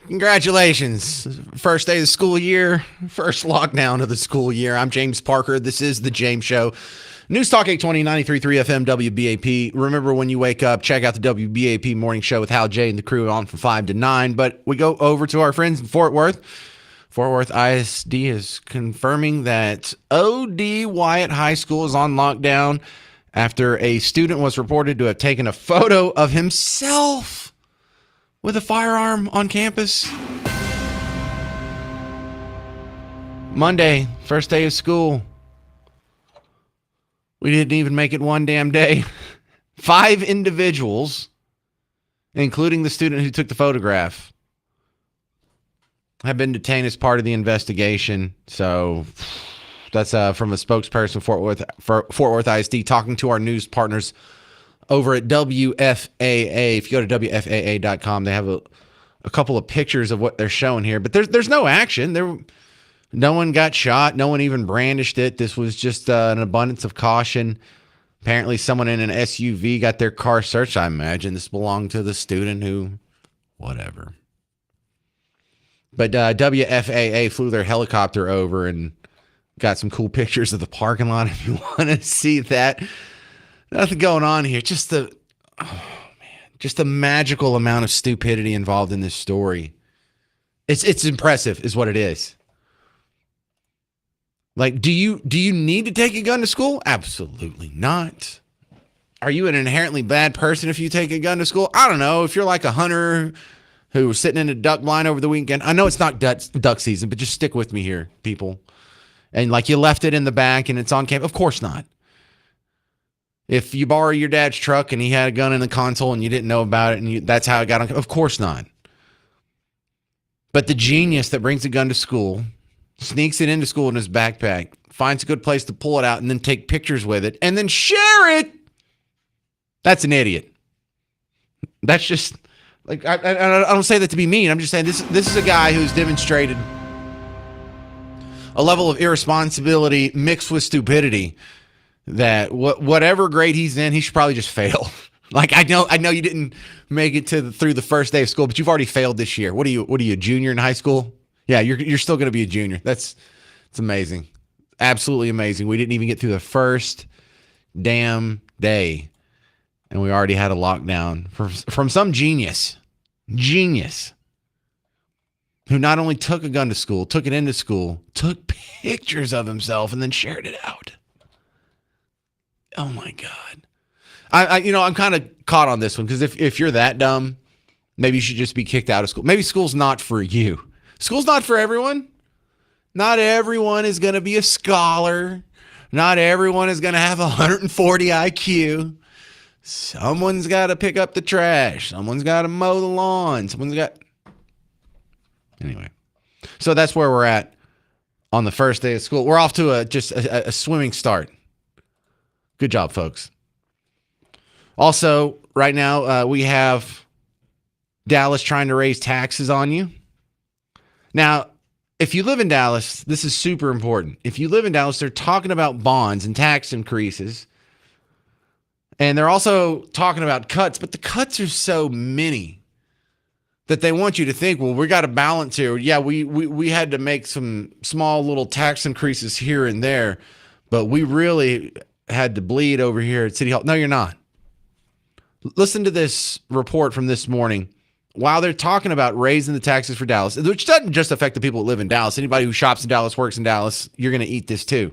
Congratulations. First day of the school year, first lockdown of the school year. I'm James Parker. This is The James Show. News Talk 820, 93.3 FM, WBAP. Remember, when you wake up, check out the WBAP Morning Show with Hal J and the crew on from 5 to 9. But we go over to our friends in Fort Worth. Fort Worth ISD is confirming that O.D. Wyatt High School is on lockdown after a student was reported to have taken a photo of himself with a firearm on campus. Monday, first day of school. We didn't even make it one damn day. 5 individuals, including the student who took the photograph, have been detained as part of the investigation. So that's from a spokesperson for Fort Worth ISD talking to our news partners over at WFAA. If you go to WFAA.com, they have a couple of pictures of what they're showing here. But there's no action. No one got shot. No one even brandished it. This was just an abundance of caution. Apparently someone in an SUV got their car searched. I imagine this belonged to the student who, whatever. But WFAA flew their helicopter over and got some cool pictures of the parking lot if you want to see that. Nothing going on here. Just the magical amount of stupidity involved in this story. It's impressive is what it is. Like, do you need to take a gun to school? Absolutely not. Are you an inherently bad person if you take a gun to school? I don't know. If you're like a hunter who was sitting in a duck blind over the weekend. I know it's not duck season, but just stick with me here, people. And like you left it in the back and it's on camp. Of course not. If you borrow your dad's truck and he had a gun in the console and you didn't know about it and that's how it got on, of course not. But the genius that brings a gun to school, sneaks it into school in his backpack, finds a good place to pull it out and then take pictures with it and then share it. That's an idiot. That's just like, I don't say that to be mean. I'm just saying this is a guy who's demonstrated a level of irresponsibility mixed with stupidity that whatever grade he's in, he should probably just fail. Like, I know you didn't make it through the first day of school, but you've already failed this year. What are you, a junior in high school? Yeah, you're still going to be a junior. It's amazing. Absolutely amazing. We didn't even get through the first damn day, and we already had a lockdown from some genius who not only took a gun to school, took it into school, took pictures of himself, and then shared it out. Oh my God. I'm kind of caught on this one because if you're that dumb, maybe you should just be kicked out of school. Maybe school's not for you. School's not for everyone. Not everyone is going to be a scholar. Not everyone is going to have 140 IQ. Someone's got to pick up the trash. Someone's got to mow the lawn. Anyway. So that's where we're at on the first day of school. We're off to a swimming start. Good job, folks. Also, right now, we have Dallas trying to raise taxes on you. Now, if you live in Dallas, this is super important. If you live in Dallas, they're talking about bonds and tax increases. And they're also talking about cuts, but the cuts are so many that they want you to think, well, we got to balance here. Yeah, we had to make some small little tax increases here and there, but we really had to bleed over here at City Hall. No, you're not. Listen to this report from this morning. While they're talking about raising the taxes for Dallas, which doesn't just affect the people that live in Dallas. Anybody who shops in Dallas, works in Dallas, you're going to eat this too.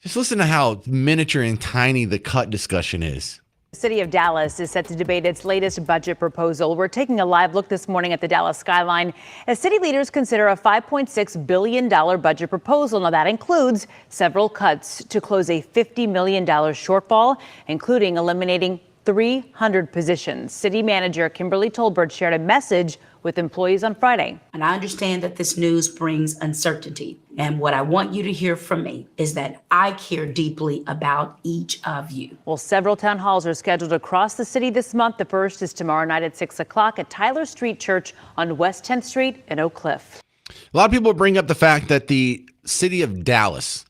Just listen to how miniature and tiny the cut discussion is. The city of Dallas is set to debate its latest budget proposal. We're taking a live look this morning at the Dallas skyline as city leaders consider a $5.6 billion budget proposal. Now, that includes several cuts to close a $50 million shortfall, including eliminating 300 positions. City Manager Kimberly Tolbert shared a message with employees on Friday. And I understand that this news brings uncertainty. And what I want you to hear from me is that I care deeply about each of you. Well, several town halls are scheduled across the city this month. The first is tomorrow night at 6 o'clock at Tyler Street Church on West 10th Street in Oak Cliff. A lot of people bring up the fact that the city of Dallas,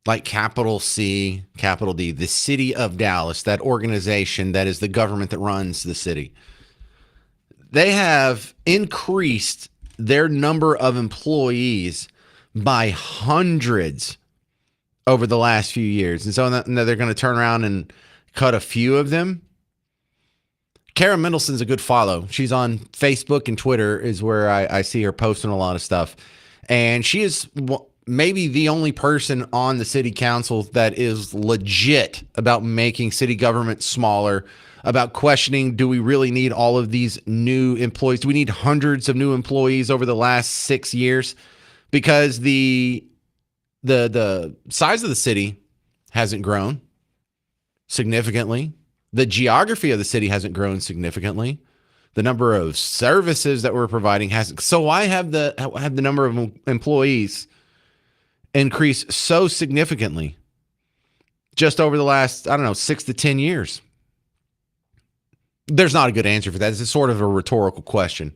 like capital C, capital D, the city of Dallas, that organization that is the government that runs the city, they have increased their number of employees by hundreds over the last few years. And so now they're going to turn around and cut a few of them. Kara Mendelson's a good follow. She's on Facebook and Twitter is where I see her posting a lot of stuff. And she is maybe the only person on the city council that is legit about making city government smaller, about questioning, do we really need all of these new employees? Do we need hundreds of new employees over the last 6 years? Because the size of the city hasn't grown significantly. The geography of the city hasn't grown significantly. The number of services that we're providing hasn't. So why have the number of employees increased so significantly just over the last, 6 to 10 years? There's not a good answer for that. It's sort of a rhetorical question.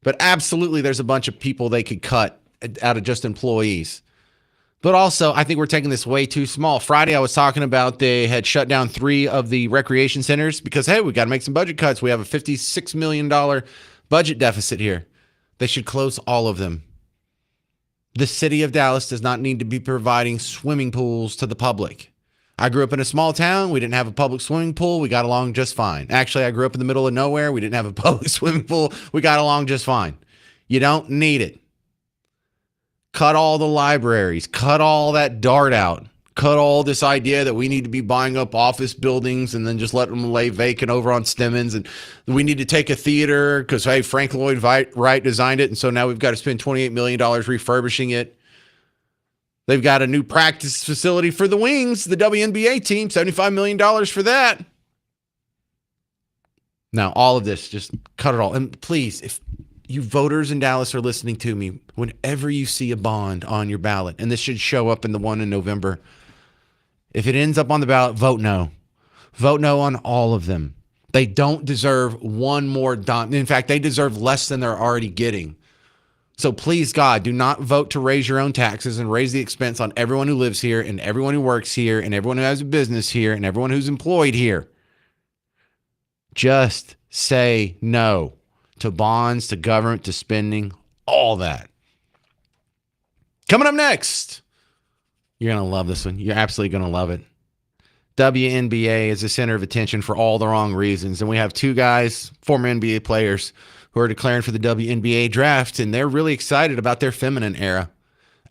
But absolutely, there's a bunch of people they could cut out of just employees. But also, I think we're taking this way too small. Friday, I was talking about they had shut down 3 of the recreation centers because, hey, we got to make some budget cuts. We have a $56 million budget deficit here. They should close all of them. The city of Dallas does not need to be providing swimming pools to the public. I grew up in a small town. We didn't have a public swimming pool. We got along just fine. Actually, I grew up in the middle of nowhere. We didn't have a public swimming pool. We got along just fine. You don't need it. Cut all the libraries. Cut all that dart out. Cut all this idea that we need to be buying up office buildings and then just let them lay vacant over on Stemmons. And we need to take a theater because, hey, Frank Lloyd Wright designed it. And so now we've got to spend $28 million refurbishing it. They've got a new practice facility for the Wings, the WNBA team, $75 million for that. Now, all of this, just cut it all. And please, if you voters in Dallas are listening to me, whenever you see a bond on your ballot, and this should show up in the one in November, if it ends up on the ballot, vote no. Vote no on all of them. They don't deserve one more dime. In fact, they deserve less than they're already getting. So please, God, do not vote to raise your own taxes and raise the expense on everyone who lives here and everyone who works here and everyone who has a business here and everyone who's employed here. Just say no to bonds, to government, to spending, all that. Coming up next, you're going to love this one. You're absolutely going to love it. WNBA is the center of attention for all the wrong reasons. And we have 2 guys, former NBA players, who are declaring for the WNBA draft, and they're really excited about their feminine era.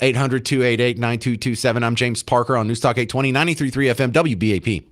800-288-9227. I'm James Parker on News Talk 820, 93.3 FM, WBAP.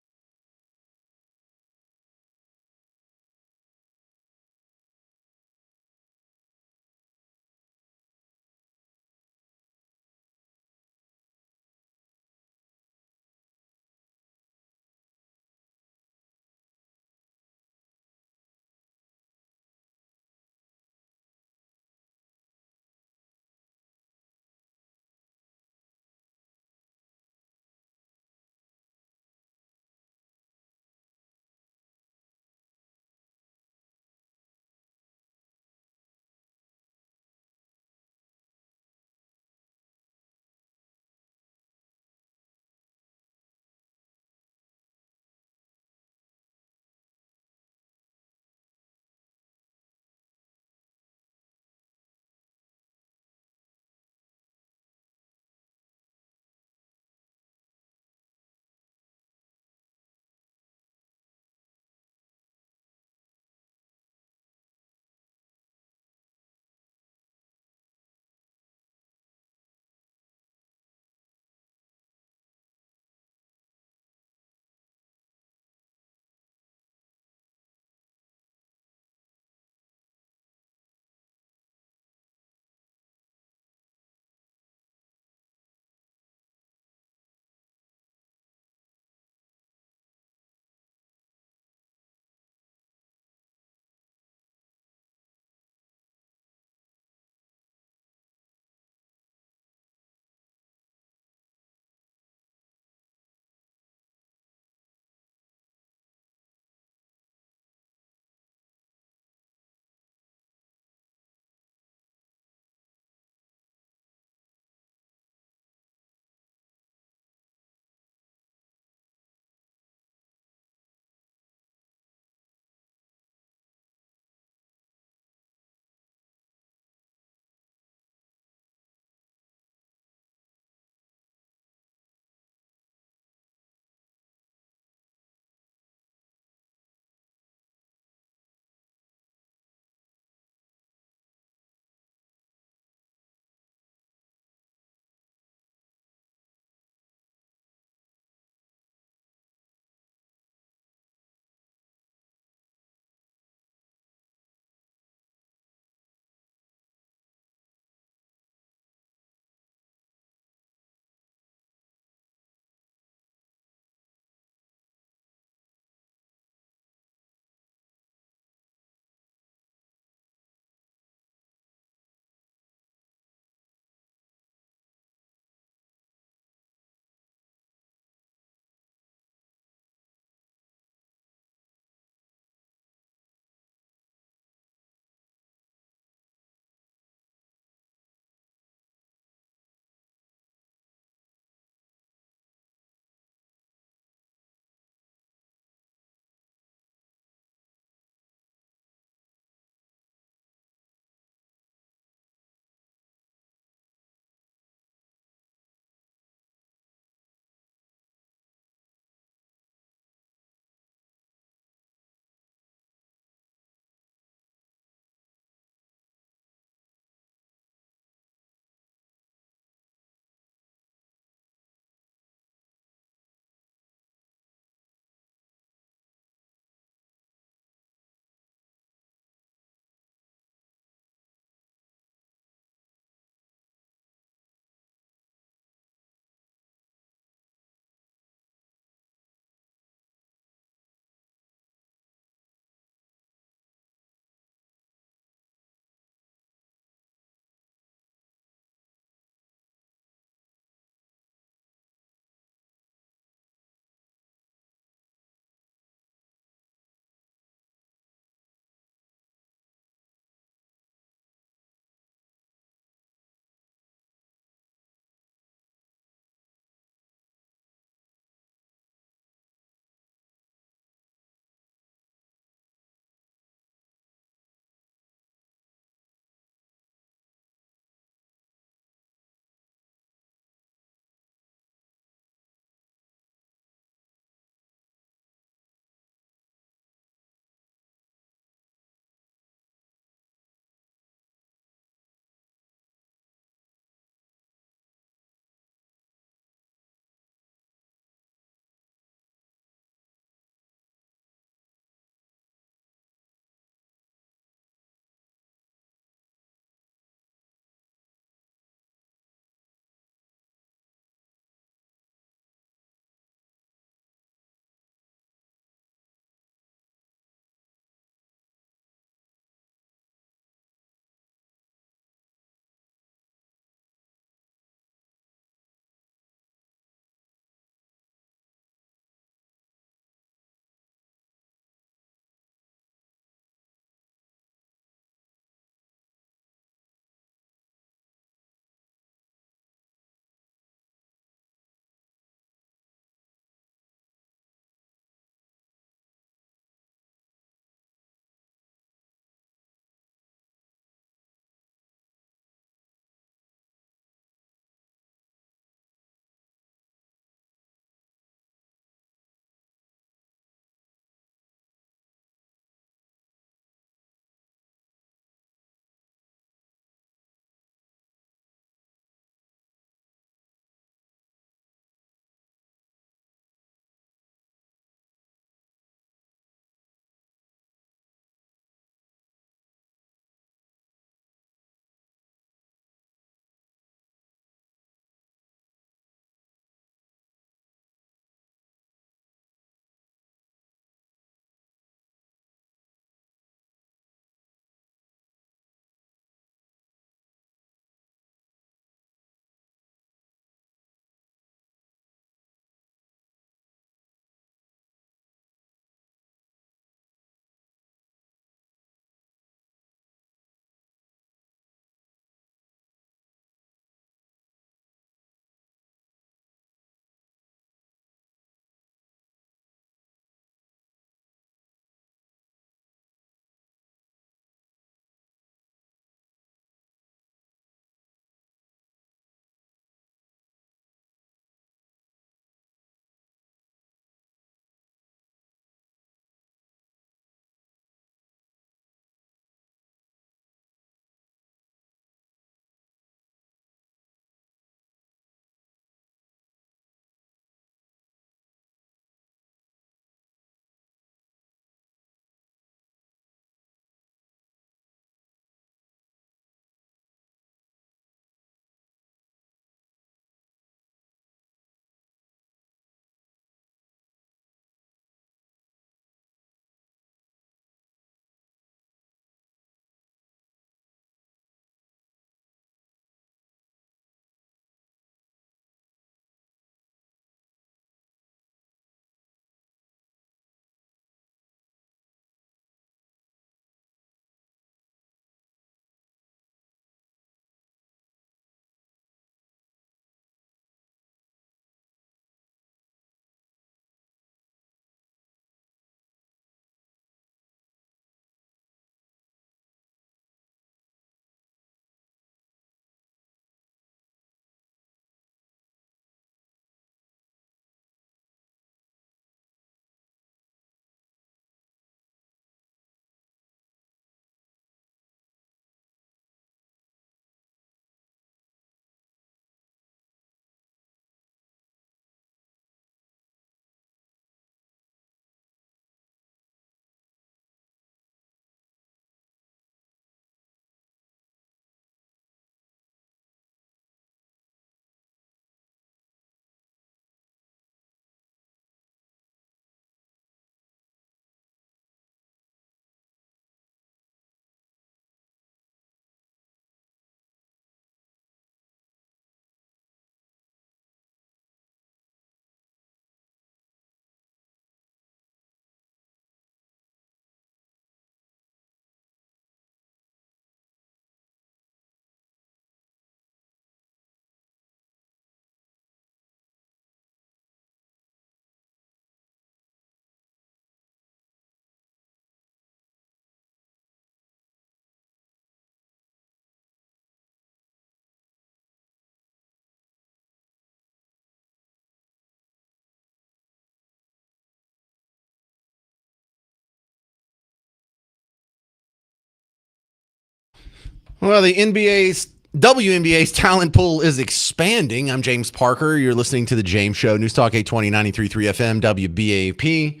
Well, the WNBA's talent pool is expanding. I'm James Parker. You're listening to The James Show, News Talk 820, 93.3 FM, WBAP.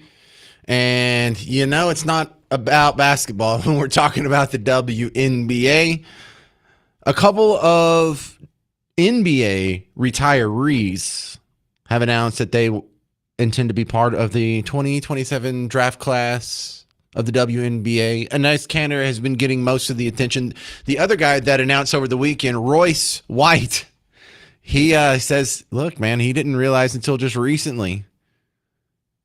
And you know it's not about basketball when we're talking about the WNBA. A couple of NBA retirees have announced that they intend to be part of the 2027 draft class of the WNBA. Enes Kanter has been getting most of the attention. The other guy that announced over the weekend, Royce White, he says, look, man, he didn't realize until just recently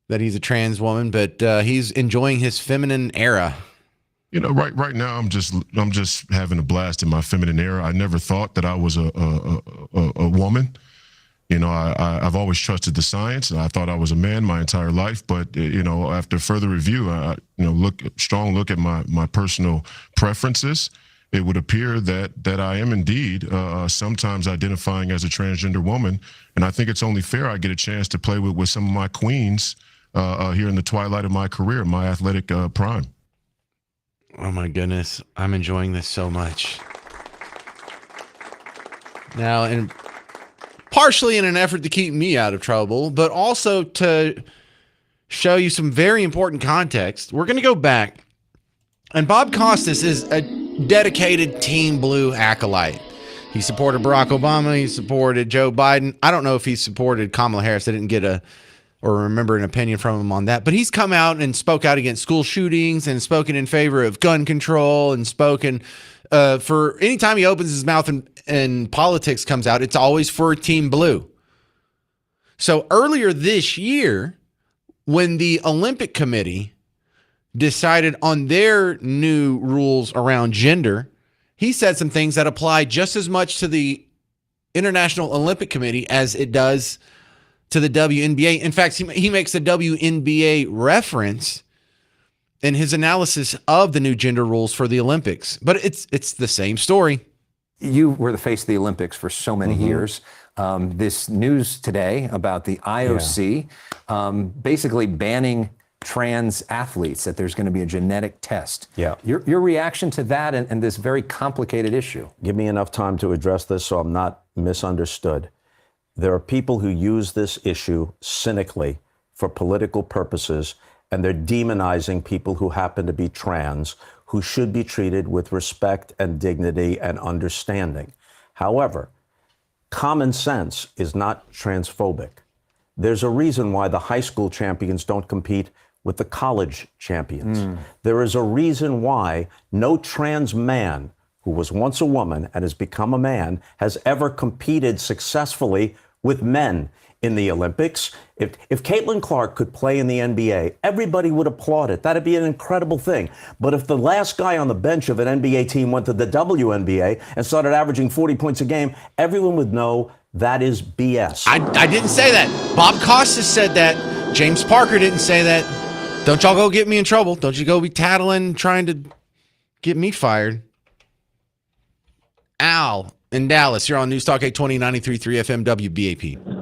that he's a trans woman, but he's enjoying his feminine era. You know, right now I'm just having a blast in my feminine era. I never thought that I was a woman. You know, I've always trusted the science. I thought I was a man my entire life, but you know, after further review, strong look at my personal preferences, it would appear that I am indeed sometimes identifying as a transgender woman, and I think it's only fair I get a chance to play with some of my queens here in the twilight of my career, my athletic prime. Oh my goodness, I'm enjoying this so much. Now, and partially in an effort to keep me out of trouble, but also to show you some very important context, we're going to go back. And Bob Costas is a dedicated Team Blue acolyte. He supported Barack Obama. He supported Joe Biden. I don't know if he supported Kamala Harris. I didn't get or remember an opinion from him on that. But he's come out and spoke out against school shootings and spoken in favor of gun control and spoken for any time he opens his mouth and politics comes out, it's always for Team Blue. So earlier this year, when the Olympic Committee decided on their new rules around gender, he said some things that apply just as much to the International Olympic Committee as it does to the WNBA. In fact, he makes the WNBA reference in his analysis of the new gender rules for the Olympics. But it's the same story. You were the face of the Olympics for so many years. This news today about the IOC basically banning trans athletes, that there's going to be a genetic test. Yeah. Your reaction to that and this very complicated issue? Give me enough time to address this so I'm not misunderstood. There are people who use this issue cynically for political purposes, and they're demonizing people who happen to be trans, who should be treated with respect and dignity and understanding. However, common sense is not transphobic. There's a reason why the high school champions don't compete with the college champions. There is a reason why no trans man who was once a woman and has become a man has ever competed successfully with men in the Olympics. If Caitlin Clark could play in the NBA, everybody would applaud it. That'd be an incredible thing. But if the last guy on the bench of an NBA team went to the WNBA and started averaging 40 points a game, everyone would know that is BS. I didn't say that. Bob Costas said that. James Parker didn't say that. Don't y'all go get me in trouble. Don't you go be tattling, trying to get me fired. Al in Dallas, you're on News Talk 820, 93.3 FM WBAP.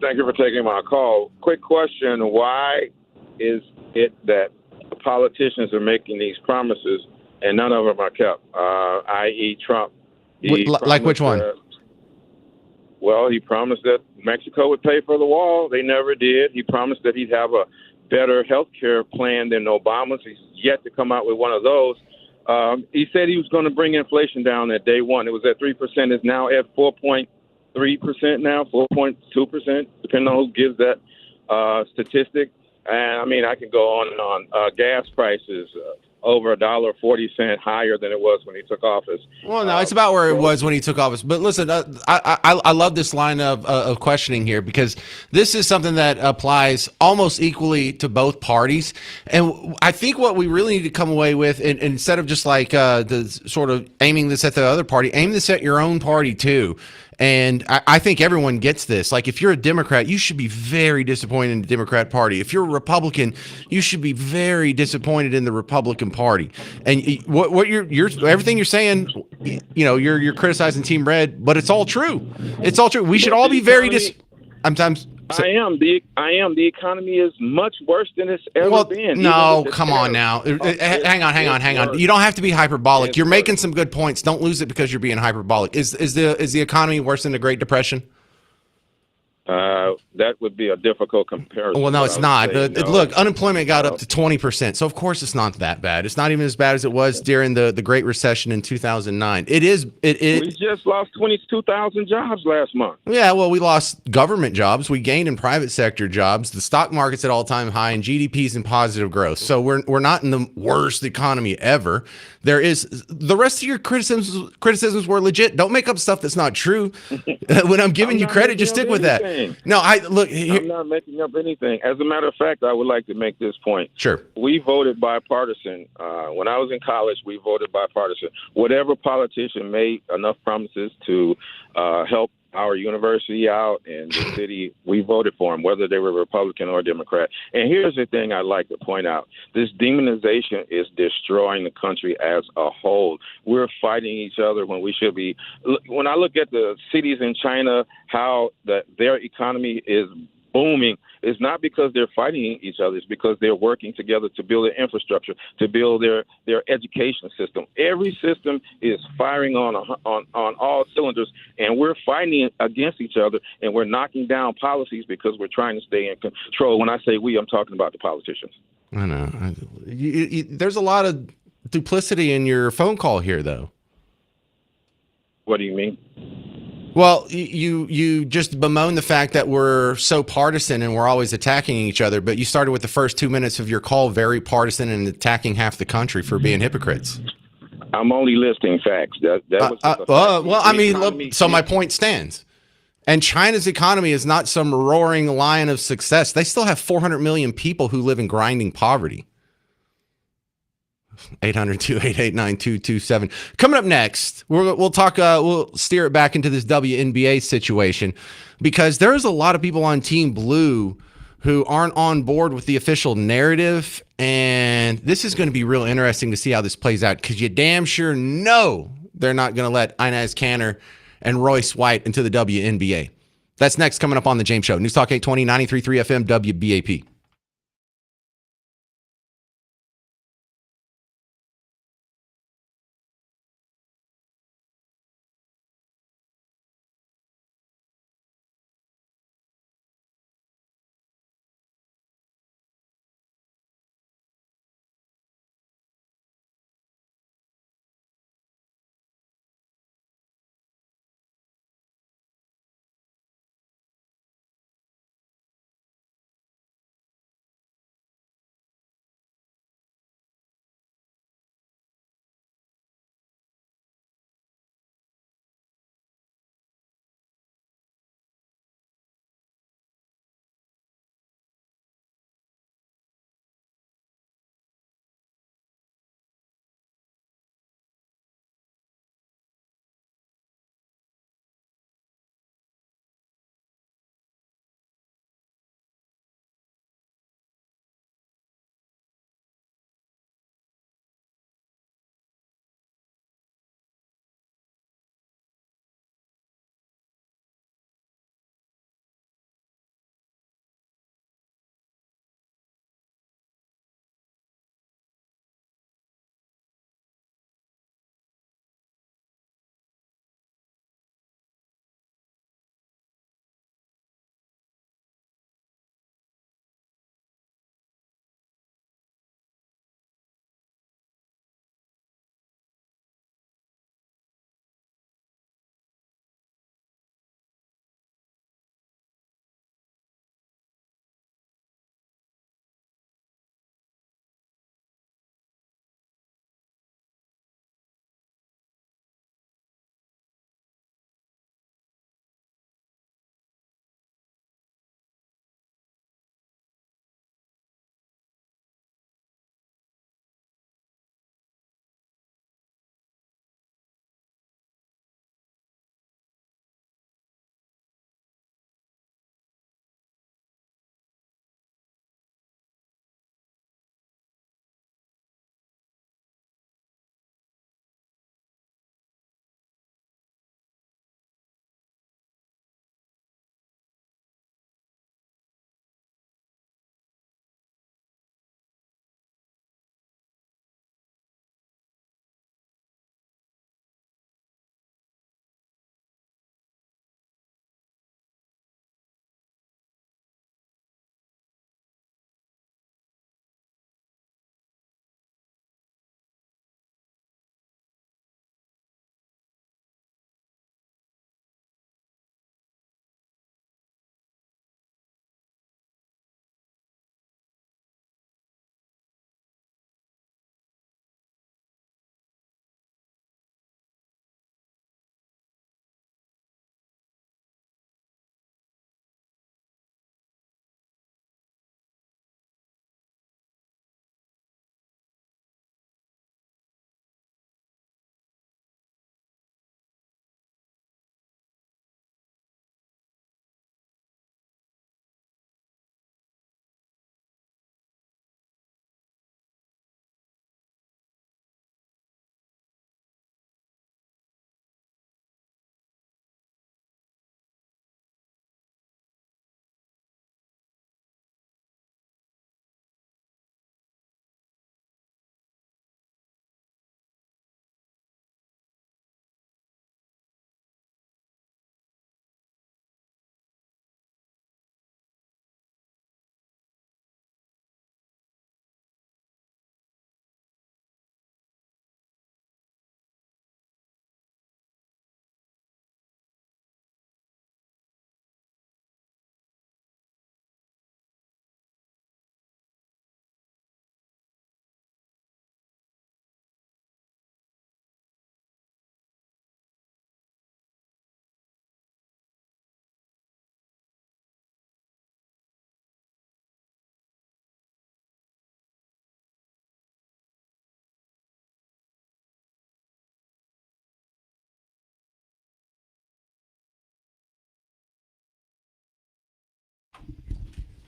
Thank you for taking my call. Quick question. Why is it that politicians are making these promises and none of them are kept, i.e. Trump? Like which one? Well, he promised that Mexico would pay for the wall. They never did. He promised that he'd have a better health care plan than Obama's. He's yet to come out with one of those. He said he was going to bring inflation down at day one. It was at 3%. It's now at 4.3% now, 4.2%, depending on who gives that statistic. And I mean, I can go on and on. Gas prices over $1.40 higher than it was when he took office. Well, no, it's about where it was when he took office. But listen, I love this line of questioning here, because this is something that applies almost equally to both parties. And I think what we really need to come away with, and instead of just like the sort of aiming this at the other party, aim this at your own party too. And I think everyone gets this. Like, if you're a Democrat, you should be very disappointed in the Democrat Party. If you're a Republican, you should be very disappointed in the Republican Party. And what you're everything you're saying, you know, you're criticizing Team Red, but it's all true. It's all true. We should all be very I am. The economy is much worse than it's ever been. No, come on now. Hang on. You don't have to be hyperbolic. You're making some good points. Don't lose it because you're being hyperbolic. Is the economy worse than the Great Depression? That would be a difficult comparison. Well, no, it's not. Say, no. Look, unemployment got up to 20%. So, of course, it's not that bad. It's not even as bad as it was during the Great Recession in 2009. It is. We just lost 22,000 jobs last month. Yeah, well, we lost government jobs. We gained in private sector jobs. The stock market's at all-time high, and GDP's in positive growth. So we're not in the worst economy ever. There is the rest of your criticisms were legit. Don't make up stuff that's not true. When I'm giving you credit, just stick with that. No, I'm not making up anything. As a matter of fact, I would like to make this point. Sure. We voted bipartisan. When I was in college, we voted bipartisan. Whatever politician made enough promises to help our university out and the city, we voted for them, whether they were Republican or Democrat. And here's the thing I'd like to point out. This demonization is destroying the country as a whole. We're fighting each other when we should be. When I look at the cities in China, how their economy is booming, it's not because they're fighting each other. It's because they're working together to build their infrastructure, to build their education system. Every system is firing on all cylinders, and we're fighting against each other, and we're knocking down policies because we're trying to stay in control. When I say we, I'm talking about the politicians. I know. There's a lot of duplicity in your phone call here, though. What do you mean? Well, you just bemoan the fact that we're so partisan and we're always attacking each other, but you started with the first 2 minutes of your call very partisan and attacking half the country for being hypocrites. I'm only listing facts. So my point stands. And China's economy is not some roaring lion of success. They still have 400 million people who live in grinding poverty. 800-288-9227. Coming up next, we'll talk. We'll steer it back into this WNBA situation because there's a lot of people on Team Blue who aren't on board with the official narrative, and this is going to be real interesting to see how this plays out because you damn sure know they're not going to let Inez Kanter and Royce White into the WNBA. That's next, coming up on the James Show. News Talk 820, 93.3 FM, WBAP.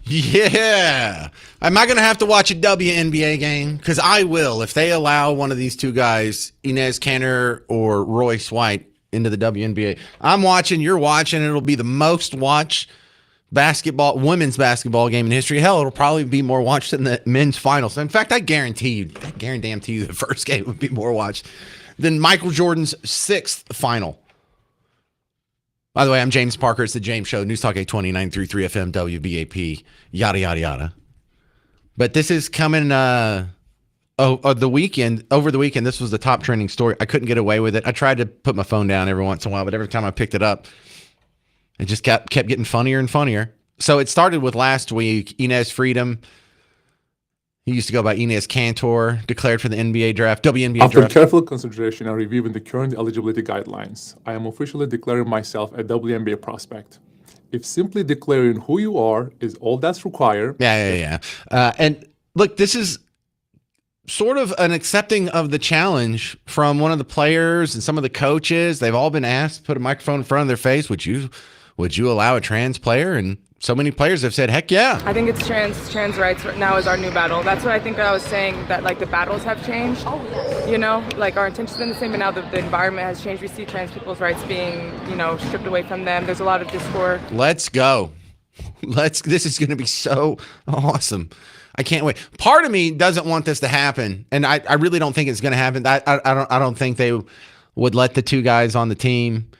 Yeah. Am I going to have to watch a WNBA game? Because I will if they allow one of these two guys, Inez Kanter or Royce White, into the WNBA. I'm watching, you're watching. It'll be the most watched women's basketball game in history. Hell, it'll probably be more watched than the men's finals. In fact, I guarantee you the first game would be more watched than Michael Jordan's 6th final. By the way, I'm James Parker. It's the James Show. News Talk 829.3 FM, WBAP, yada, yada, yada. But this is coming over the weekend. This was the top trending story. I couldn't get away with it. I tried to put my phone down every once in a while, but every time I picked it up, it just kept getting funnier and funnier. So it started with last week. Inez Freedom, he used to go by Inez Kanter, declared for the NBA draft, WNBA After draft. careful consideration and reviewing the current eligibility guidelines, I am officially declaring myself a WNBA prospect. If simply declaring who you are is all that's required. Yeah. And look, this is sort of an accepting of the challenge from one of the players and some of the coaches. They've all been asked to put a microphone in front of their face. Would you allow a trans player? And so many players have said, heck yeah. I think it's trans rights now is our new battle. That's what I think I was saying, that like the battles have changed. Oh, yes. You know, like our intentions have been the same, but now the environment has changed. We see trans people's rights being, stripped away from them. There's a lot of discord. Let's go. This is going to be so awesome. I can't wait. Part of me doesn't want this to happen, and I really don't think it's going to happen. I don't think they would let the two guys on the team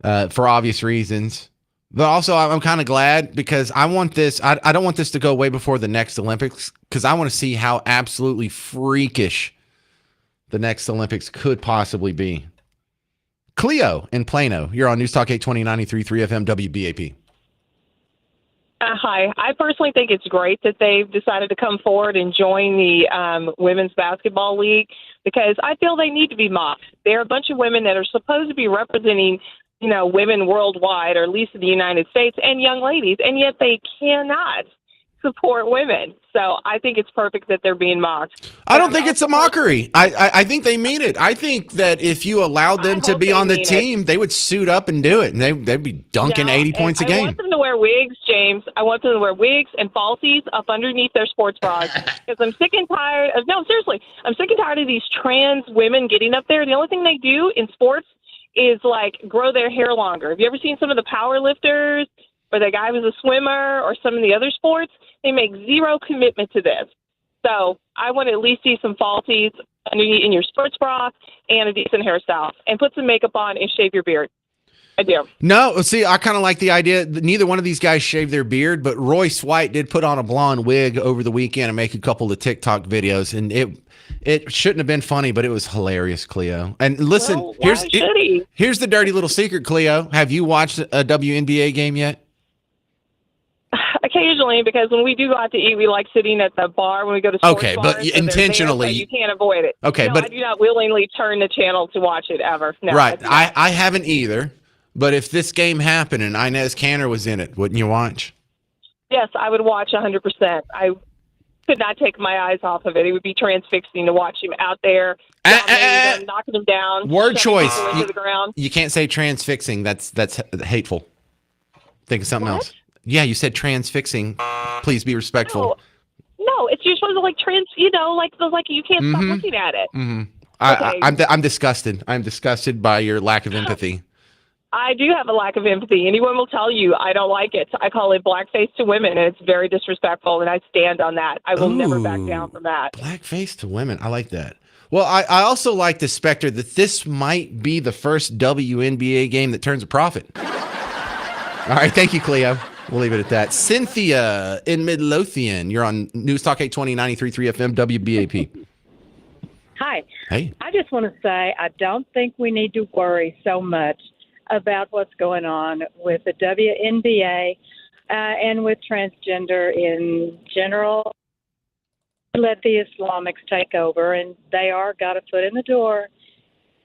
for obvious reasons. But also, I'm kind of glad because I want this. I don't want this to go way before the next Olympics because I want to see how absolutely freakish the next Olympics could possibly be. Cleo in Plano, you're on News Talk 820-93.3 FM WBAP. Hi. I personally think it's great that they've decided to come forward and join the Women's Basketball League because I feel they need to be mocked. They're a bunch of women that are supposed to be representing women worldwide, or at least in the United States, and young ladies, and yet they cannot support women. So I think it's perfect that they're being mocked. I don't think it's a mockery. I think they mean it. I think that if you allowed them to be on the team, they would suit up and do it, and they'd be dunking 80 points a game. I want them to wear wigs, James. I want them to wear wigs and falsies up underneath their sports bras because I'm sick and tired of, no, seriously, I'm sick and tired of these trans women getting up there. The only thing they do in sports is like grow their hair longer. Have you ever seen some of the power lifters or the guy who's a swimmer or some of the other sports? They make zero commitment to this. So I want to at least see some falsies underneath in your sports bra and a decent hairstyle and put some makeup on and shave your beard. I do. No, see, I kind of like the idea that neither one of these guys shaved their beard, but Royce White did put on a blonde wig over the weekend and make a couple of TikTok videos, and it shouldn't have been funny, but it was hilarious, Cleo. And listen, here's the dirty little secret, Cleo. Have you watched a WNBA game yet? Occasionally, because when we do go out to eat, we like sitting at the bar when we go to sports Okay, bars, but so intentionally, there, so you can't avoid it. Okay, no, but I do not willingly turn the channel to watch it ever. No, right, I haven't either. But if this game happened and Inez Kanter was in it, wouldn't you watch? Yes, I would watch 100%. I could not take my eyes off of it. It would be transfixing to watch him out there, dominating them, knocking them down. Word choice. To the ground. You can't say transfixing. That's hateful. Think of something else. Yeah, you said transfixing. Please be respectful. No, it's you're supposed to like you can't stop looking at it. Mm-hmm. Okay. I'm disgusted. I'm disgusted by your lack of empathy. I do have a lack of empathy. Anyone will tell you I don't like it. I call it blackface to women, and it's very disrespectful, and I stand on that. I will never back down from that. Blackface to women. I like that. Well, I also like the specter that this might be the first WNBA game that turns a profit. All right. Thank you, Cleo. We'll leave it at that. Cynthia in Midlothian. You're on News Talk 820-93.3 FM WBAP. Hi. Hey. I just want to say I don't think we need to worry so much about what's going on with the WNBA and with transgender in general. Let the Islamics take over, and they got a foot in the door.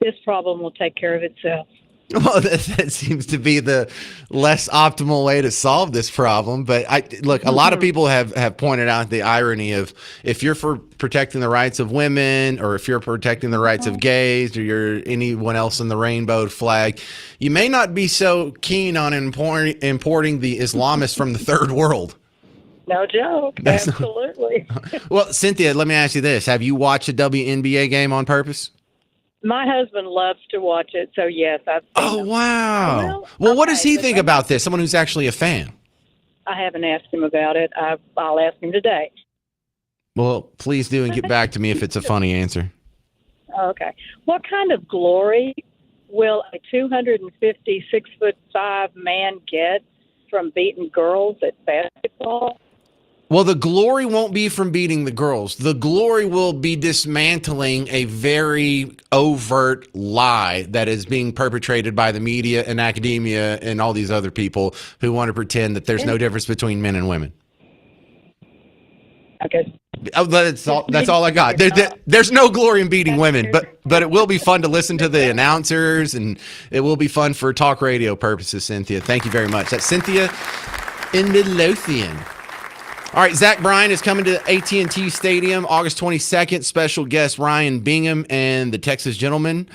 This problem will take care of itself. Well, that seems to be the less optimal way to solve this problem. But look, a lot of people have pointed out the irony of if you're for protecting the rights of women, or if you're protecting the rights of gays, or you're anyone else in the rainbow flag, you may not be so keen on importing the Islamists from the third world. No joke. That's- Absolutely. Well, Cynthia, let me ask you this. Have you watched a WNBA game on purpose? My husband loves to watch it, so yes, I've seen Oh, them. wow. Well, Well, what does okay, he but think about this? Someone who's actually a fan. I haven't asked him about it. I'll ask him today. Well, please do and get back to me if it's a funny answer. Okay. What kind of glory will a 256'5" man get from beating girls at basketball? Well, the glory won't be from beating the girls. The glory will be dismantling a very overt lie that is being perpetrated by the media and academia and all these other people who want to pretend that there's no difference between men and women. Okay. Oh, that's all I got. There's no glory in beating women, but it will be fun to listen to the announcers, and it will be fun for talk radio purposes, Cynthia. Thank you very much. That's Cynthia in Midlothian. All right, Zach Bryan is coming to AT&T Stadium August 22nd. Special guest Ryan Bingham and the Texas Gentlemen.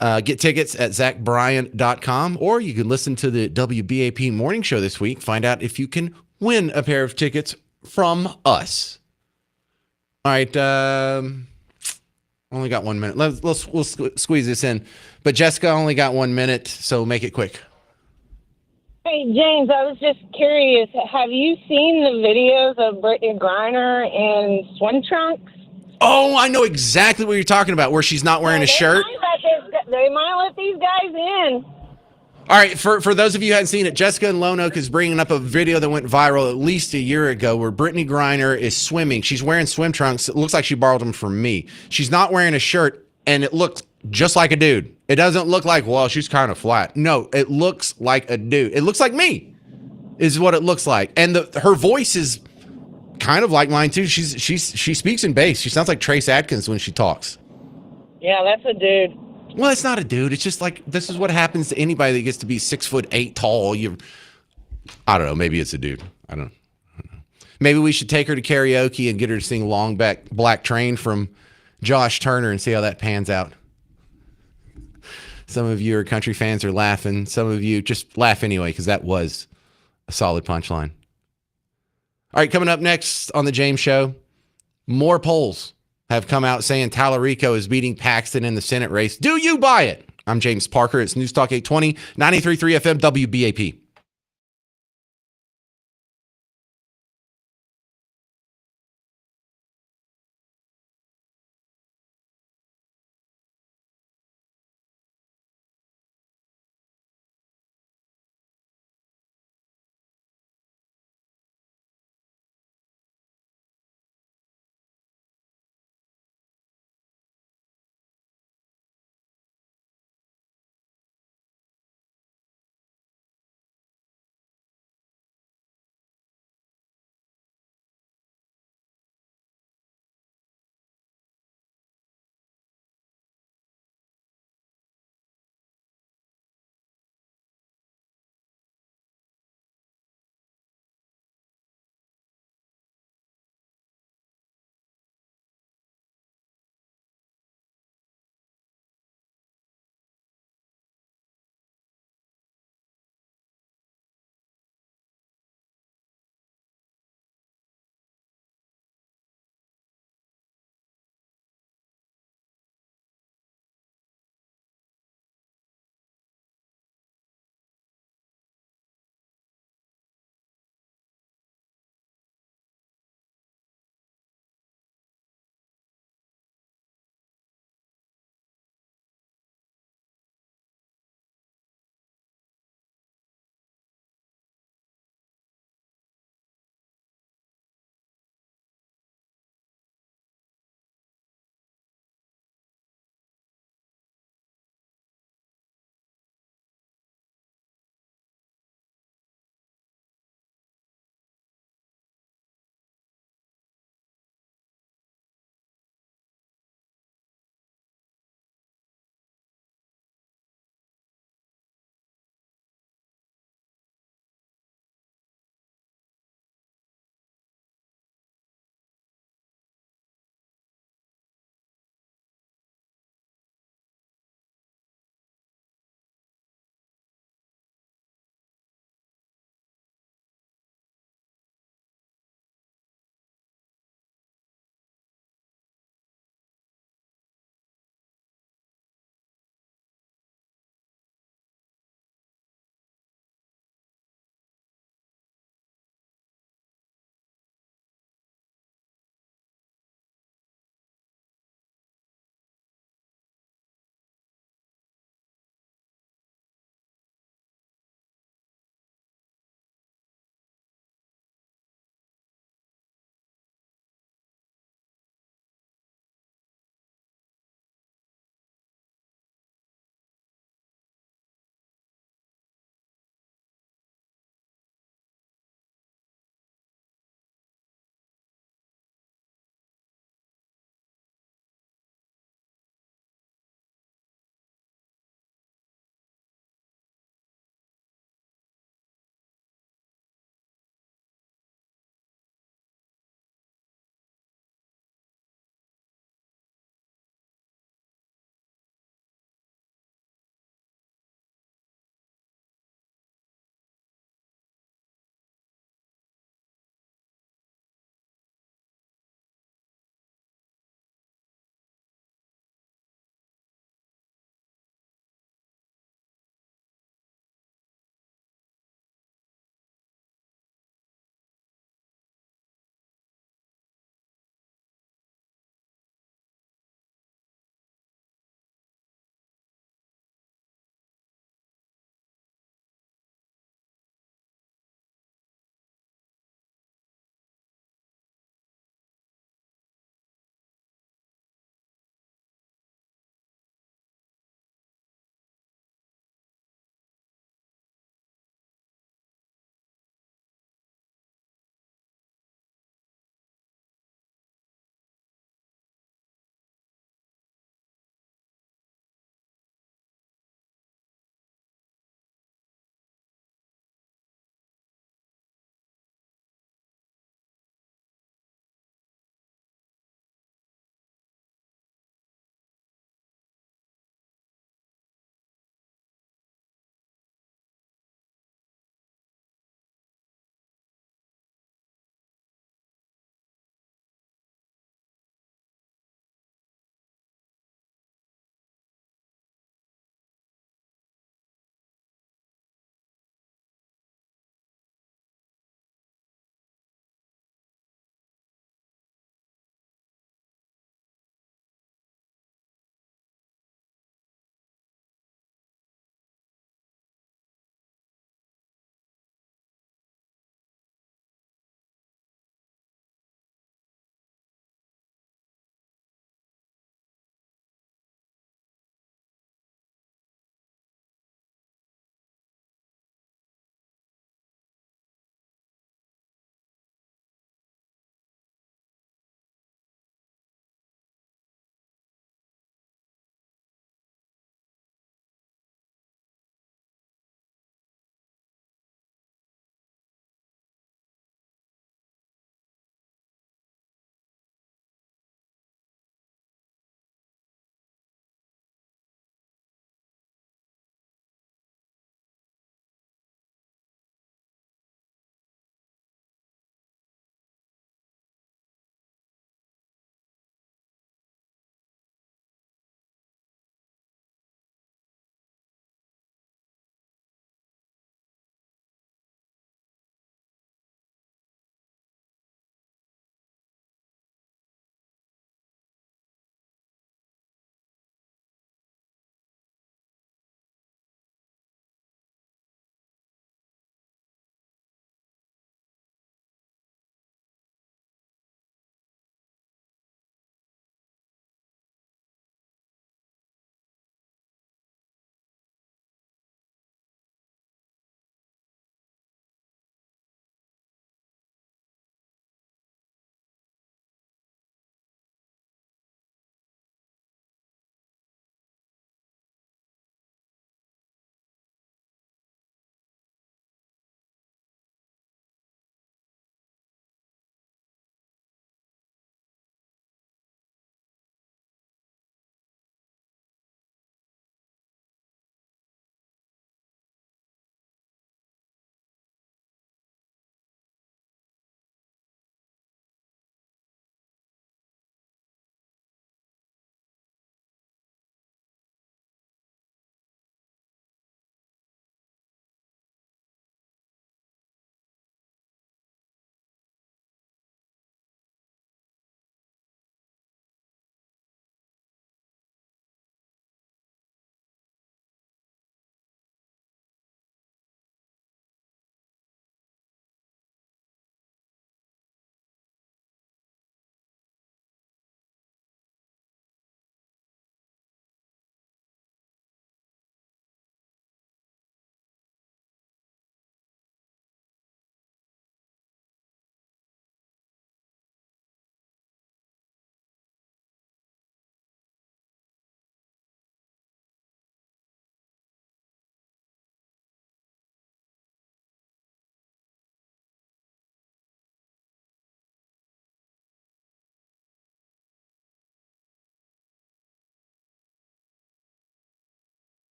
Get tickets at zachbryan.com, or you can listen to the WBAP Morning Show this week. Find out if you can win a pair of tickets from us. All right, only got 1 minute. We'll squeeze this in. But Jessica only got 1 minute, so make it quick. Hey, James, I was just curious. Have you seen the videos of Brittany Griner in swim trunks? Oh, I know exactly what you're talking about, where she's not wearing a shirt. They might let these guys in. All right, for those of you who haven't seen it, Jessica in Lone Oak is bringing up a video that went viral at least a year ago where Brittany Griner is swimming. She's wearing swim trunks. It looks like she borrowed them from me. She's not wearing a shirt, and it looks just like a dude. It doesn't look like, well, she's kind of flat. No, it looks like a dude. It looks like me, is what it looks like. And her voice is kind of like mine, too. She speaks in bass. She sounds like Trace Adkins when she talks. Yeah, that's a dude. Well, it's not a dude. It's just like, this is what happens to anybody that gets to be 6'8" tall. I don't know. Maybe it's a dude. I don't know. Maybe we should take her to karaoke and get her to sing Long Black Train from Josh Turner and see how that pans out. Some of you are country fans are laughing. Some of you just laugh anyway, because that was a solid punchline. All right, coming up next on the James Show, more polls have come out saying Tallarico is beating Paxton in the Senate race. Do you buy it? I'm James Parker. It's News Talk 820, 93.3 FM, WBAP.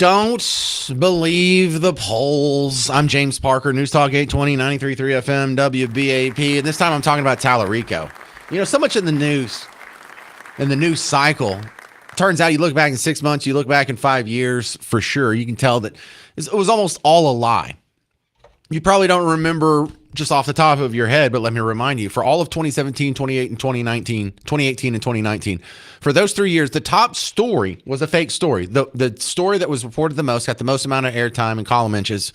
Don't believe the polls. I'm James Parker, News Talk 820, 93.3 FM, WBAP. And this time I'm talking about Tallarico. You know, so much in the news cycle. Turns out you look back in 6 months, you look back in 5 years, for sure. You can tell that it was almost all a lie. You probably don't remember just off the top of your head, but let me remind you, for all of 2017, 2018, and 2019, for those 3 years, the top story was a fake story. The story that was reported the most, got the most amount of airtime and column inches,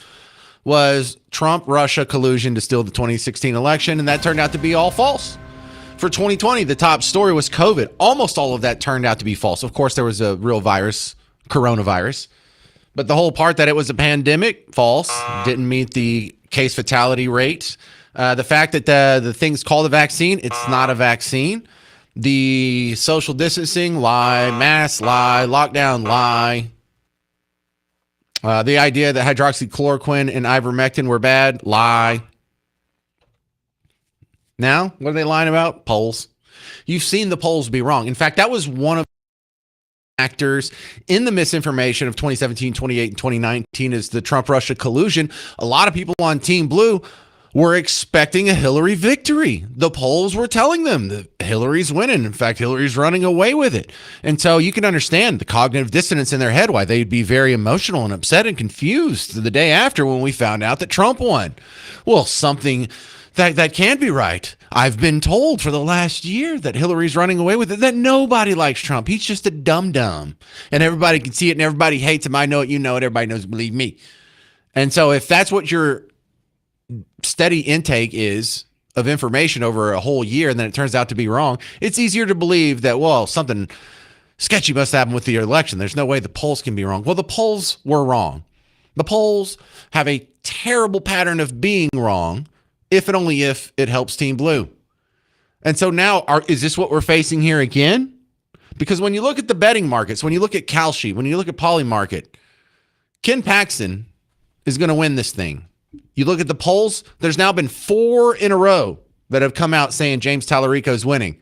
was Trump-Russia collusion to steal the 2016 election, and that turned out to be all false. For 2020, the top story was COVID. Almost all of that turned out to be false. Of course, there was a real virus, coronavirus, but the whole part that it was a pandemic, false, didn't meet the case fatality rate. The fact that the thing's called a vaccine, it's not a vaccine. The social distancing, lie. Mask, lie. Lockdown, lie. The idea that hydroxychloroquine and ivermectin were bad, lie. Now, what are they lying about? Polls. You've seen the polls be wrong. In fact, that was one of the factors in the misinformation of 2017, 2018, and 2019 is the Trump-Russia collusion. A lot of people on Team Blue were expecting a Hillary victory. The polls were telling them that Hillary's winning. In fact, Hillary's running away with it. And so you can understand the cognitive dissonance in their head, why they'd be very emotional and upset and confused the day after when we found out that Trump won. Well, something that can't be right. I've been told for the last year that Hillary's running away with it, that nobody likes Trump. He's just a dum-dum. And everybody can see it and everybody hates him. I know it, you know it, everybody knows, believe me. And so if that's what your steady intake is of information over a whole year and then it turns out to be wrong, it's easier to believe that, well, something sketchy must happen with the election. There's no way the polls can be wrong. Well, the polls were wrong. The polls have a terrible pattern of being wrong, if and only if it helps Team Blue. And so now, is this what we're facing here again? Because when you look at the betting markets, when you look at Kalshi, when you look at Polymarket, Ken Paxton is going to win this thing. You look at the polls, there's now been 4 in a row that have come out saying James Tallarico is winning.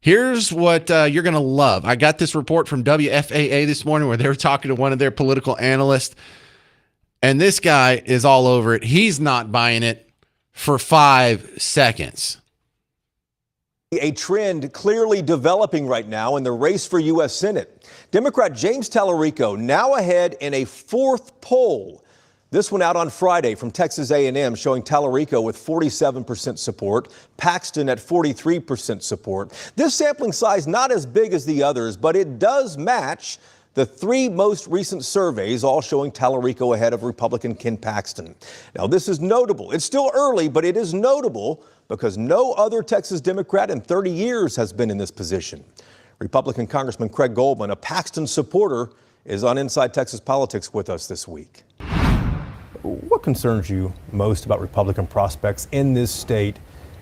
Here's what you're going to love. I got this report from WFAA this morning where they were talking to one of their political analysts, and this guy is all over it. He's not buying it for 5 seconds. A trend clearly developing right now in the race for U.S. Senate. Democrat James Tallarico now ahead in a 4th poll. This one out on Friday from Texas A&M showing Tallarico with 47% support, Paxton at 43% support. This sampling size not as big as the others, but it does match the 3 most recent surveys, all showing Tallarico ahead of Republican Ken Paxton. Now, this is notable. It's still early, but it is notable because no other Texas Democrat in 30 years has been in this position. Republican Congressman Craig Goldman, a Paxton supporter, is on Inside Texas Politics with us this week. What concerns you most about Republican prospects in this state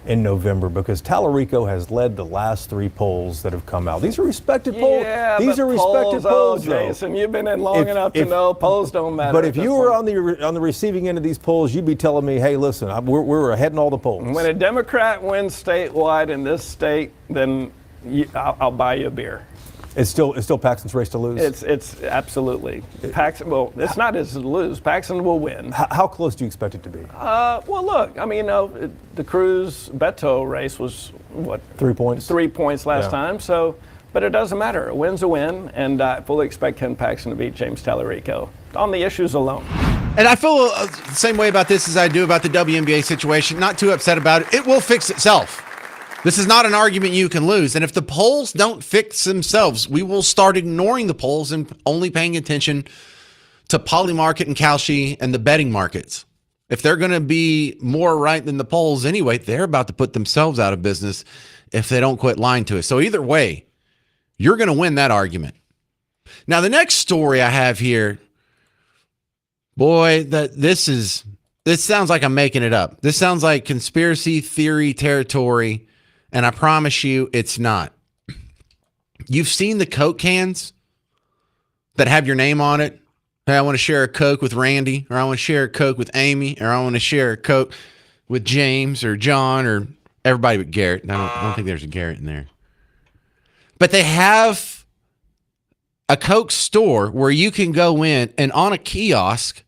in November? Because Tallarico has led the last 3 polls that have come out. These are respected polls. Yeah, These are respected polls, though. Jason, you've been in long enough to know polls don't matter. But if you were on the receiving end of these polls, you'd be telling me, hey, listen, we're ahead in all the polls. When a Democrat wins statewide in this state, then I'll buy you a beer. It's still Paxton's race to lose? It's absolutely. Paxton, well, it's not his to lose. Paxton will win. How close do you expect it to be? Well, look, I mean, the Cruz-Beto race was, what? 3 points? 3 points last time, so, but it doesn't matter. A win's a win, and I fully expect Ken Paxton to beat James Tallarico on the issues alone. And I feel the same way about this as I do about the WNBA situation. Not too upset about it. It will fix itself. This is not an argument you can lose. And if the polls don't fix themselves, we will start ignoring the polls and only paying attention to Polymarket and Kalshi and the betting markets. If they're going to be more right than the polls anyway, they're about to put themselves out of business if they don't quit lying to us. So either way, you're going to win that argument. Now, the next story I have here, boy, this sounds like I'm making it up. This sounds like conspiracy theory territory. And I promise you, it's not. You've seen the Coke cans that have your name on it. Hey, I want to share a Coke with Randy, or I want to share a Coke with Amy, or I want to share a Coke with James or John or everybody but Garrett. I don't think there's a Garrett in there. But they have a Coke store where you can go in and on a kiosk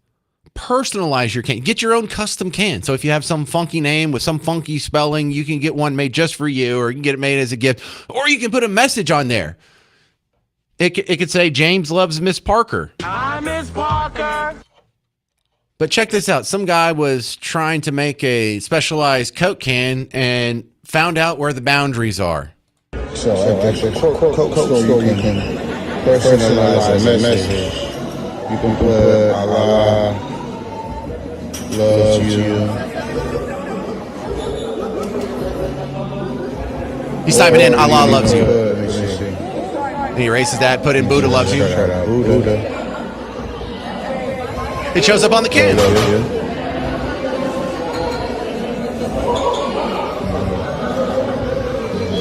personalize your can. Get your own custom can. So if you have some funky name with some funky spelling, you can get one made just for you, or you can get it made as a gift, or you can put a message on there. It could say, James loves Miss Parker. Hi, Miss Parker. But check this out. Some guy was trying to make a specialized Coke can and found out where the boundaries are. So at the Coke store, you can personalize a message. You can put Allah loves you. He's typing in Allah loves you. And he erases that, put in Buddha loves you. It shows up on the can.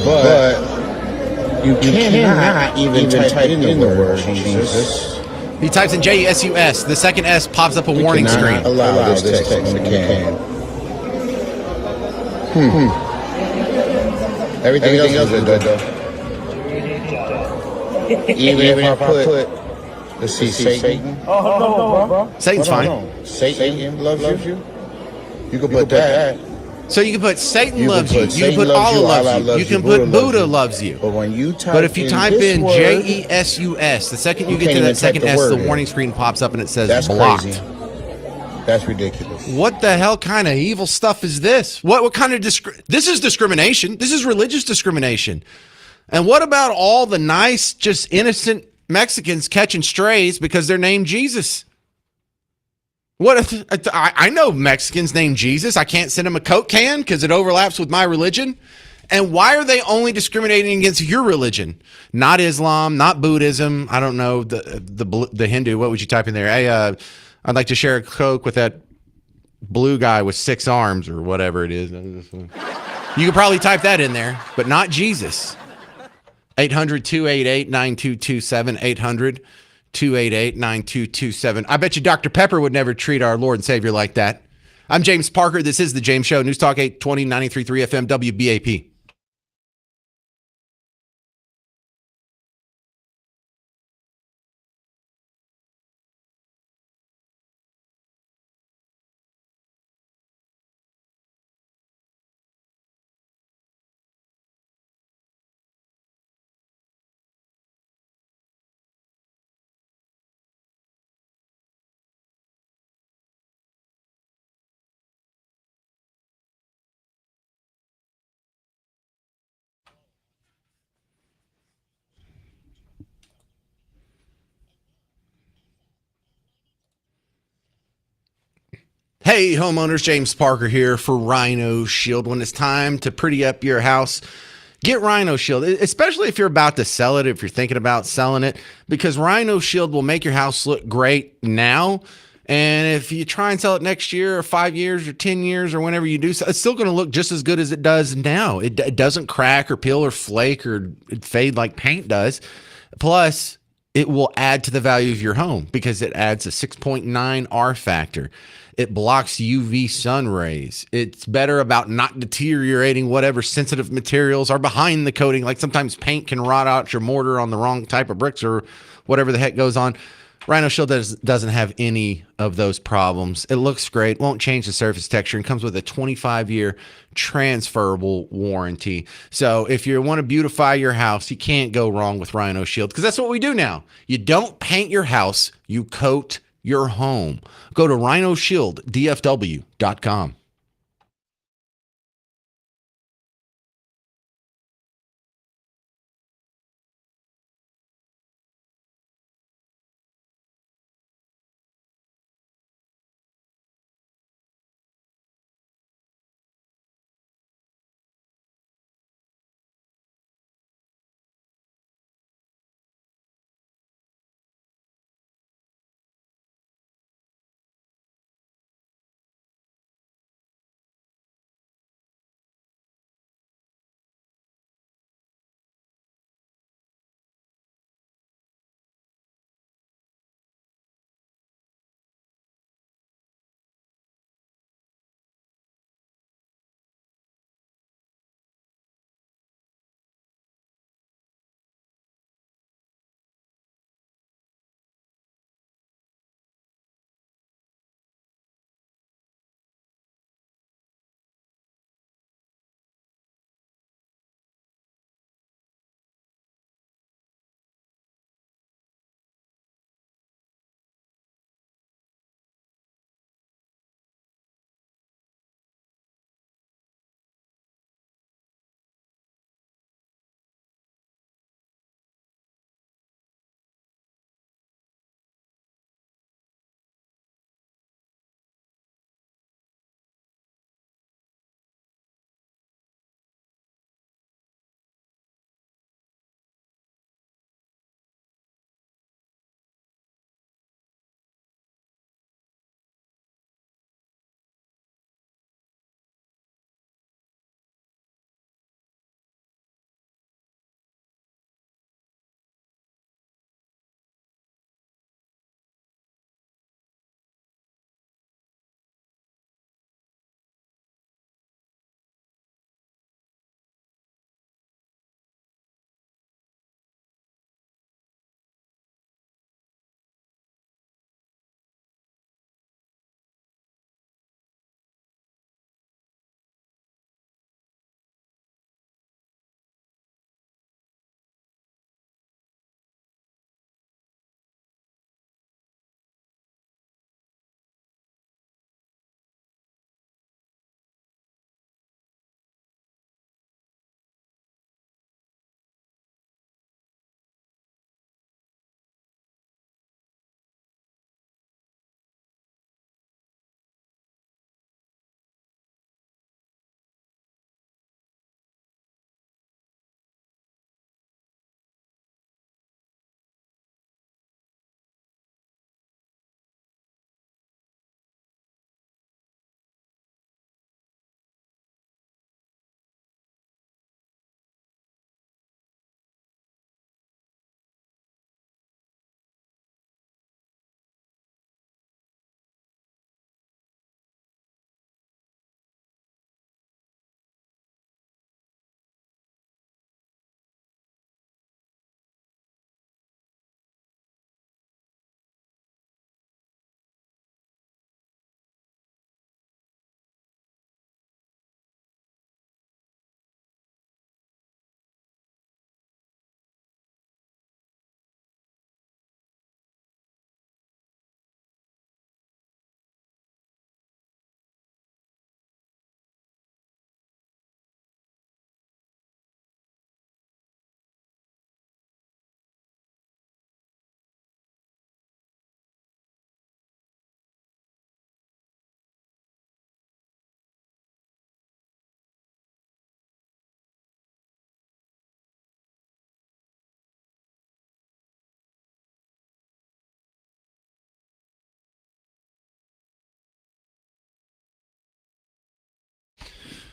But you cannot even type in the word Jesus. He types in Jesus. The second S pops up a warning screen. Allow this text on the can. Everything else is good though. Even if I put, let's see, Satan. Oh, no, Satan's fine. Satan loves you. You can put that. So you can put Satan loves you. You can put Allah loves you. You can put Buddha loves you. But when you type, but if you type in Jesus, Jesus, the second you get to that second S, the warning screen pops up and it says that's blocked. crazy. That's ridiculous. What the hell kind of evil stuff is this? What kind of this is discrimination? This is religious discrimination. And what about all the nice, just innocent Mexicans catching strays because they're named Jesus? What if I know Mexicans named Jesus? I can't send them a Coke can because it overlaps with my religion. And why are they only discriminating against your religion? Not Islam, not Buddhism. I don't know the Hindu. What would you type in there? Hey, I'd like to share a Coke with that blue guy with 6 arms or whatever it is. You could probably type that in there, but not Jesus. 800-288-9227. 800-288-9227. I bet you Dr. Pepper would never treat our Lord and Savior like that. I'm James Parker. This is The James Show. News Talk 820, 93.3 FM, WBAP. Hey, homeowners, James Parker here for Rhino Shield. When it's time to pretty up your house, get Rhino Shield, especially if you're about to sell it, if you're thinking about selling it, because Rhino Shield will make your house look great now. And if you try and sell it next year or 5 years or 10 years or whenever you do, it's still going to look just as good as it does now. It doesn't crack or peel or flake or fade like paint does. Plus, it will add to the value of your home because it adds a 6.9 R factor. It blocks UV sun rays. It's better about not deteriorating whatever sensitive materials are behind the coating. Like sometimes paint can rot out your mortar on the wrong type of bricks or whatever the heck goes on. Rhino Shield doesn't have any of those problems. It looks great, won't change the surface texture, and comes with a 25-year transferable warranty. So if you want to beautify your house, you can't go wrong with Rhino Shield because that's what we do now. You don't paint your house, you coat your home. Go to rhinoshielddfw.com.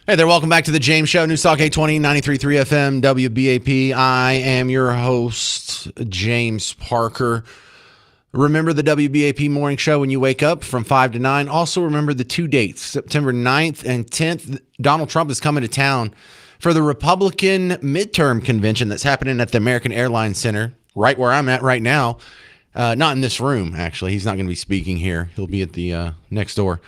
Hey there, welcome back to the James Show, News Talk 820, 93.3 FM, WBAP. I am your host, James Parker. Remember the WBAP morning show when you wake up from 5 to 9. Also remember the 2 dates, September 9th and 10th. Donald Trump is coming to town for the Republican midterm convention that's happening at the American Airlines Center, right where I'm at right now. Not in this room, actually. He's not going to be speaking here. He'll be at the next door.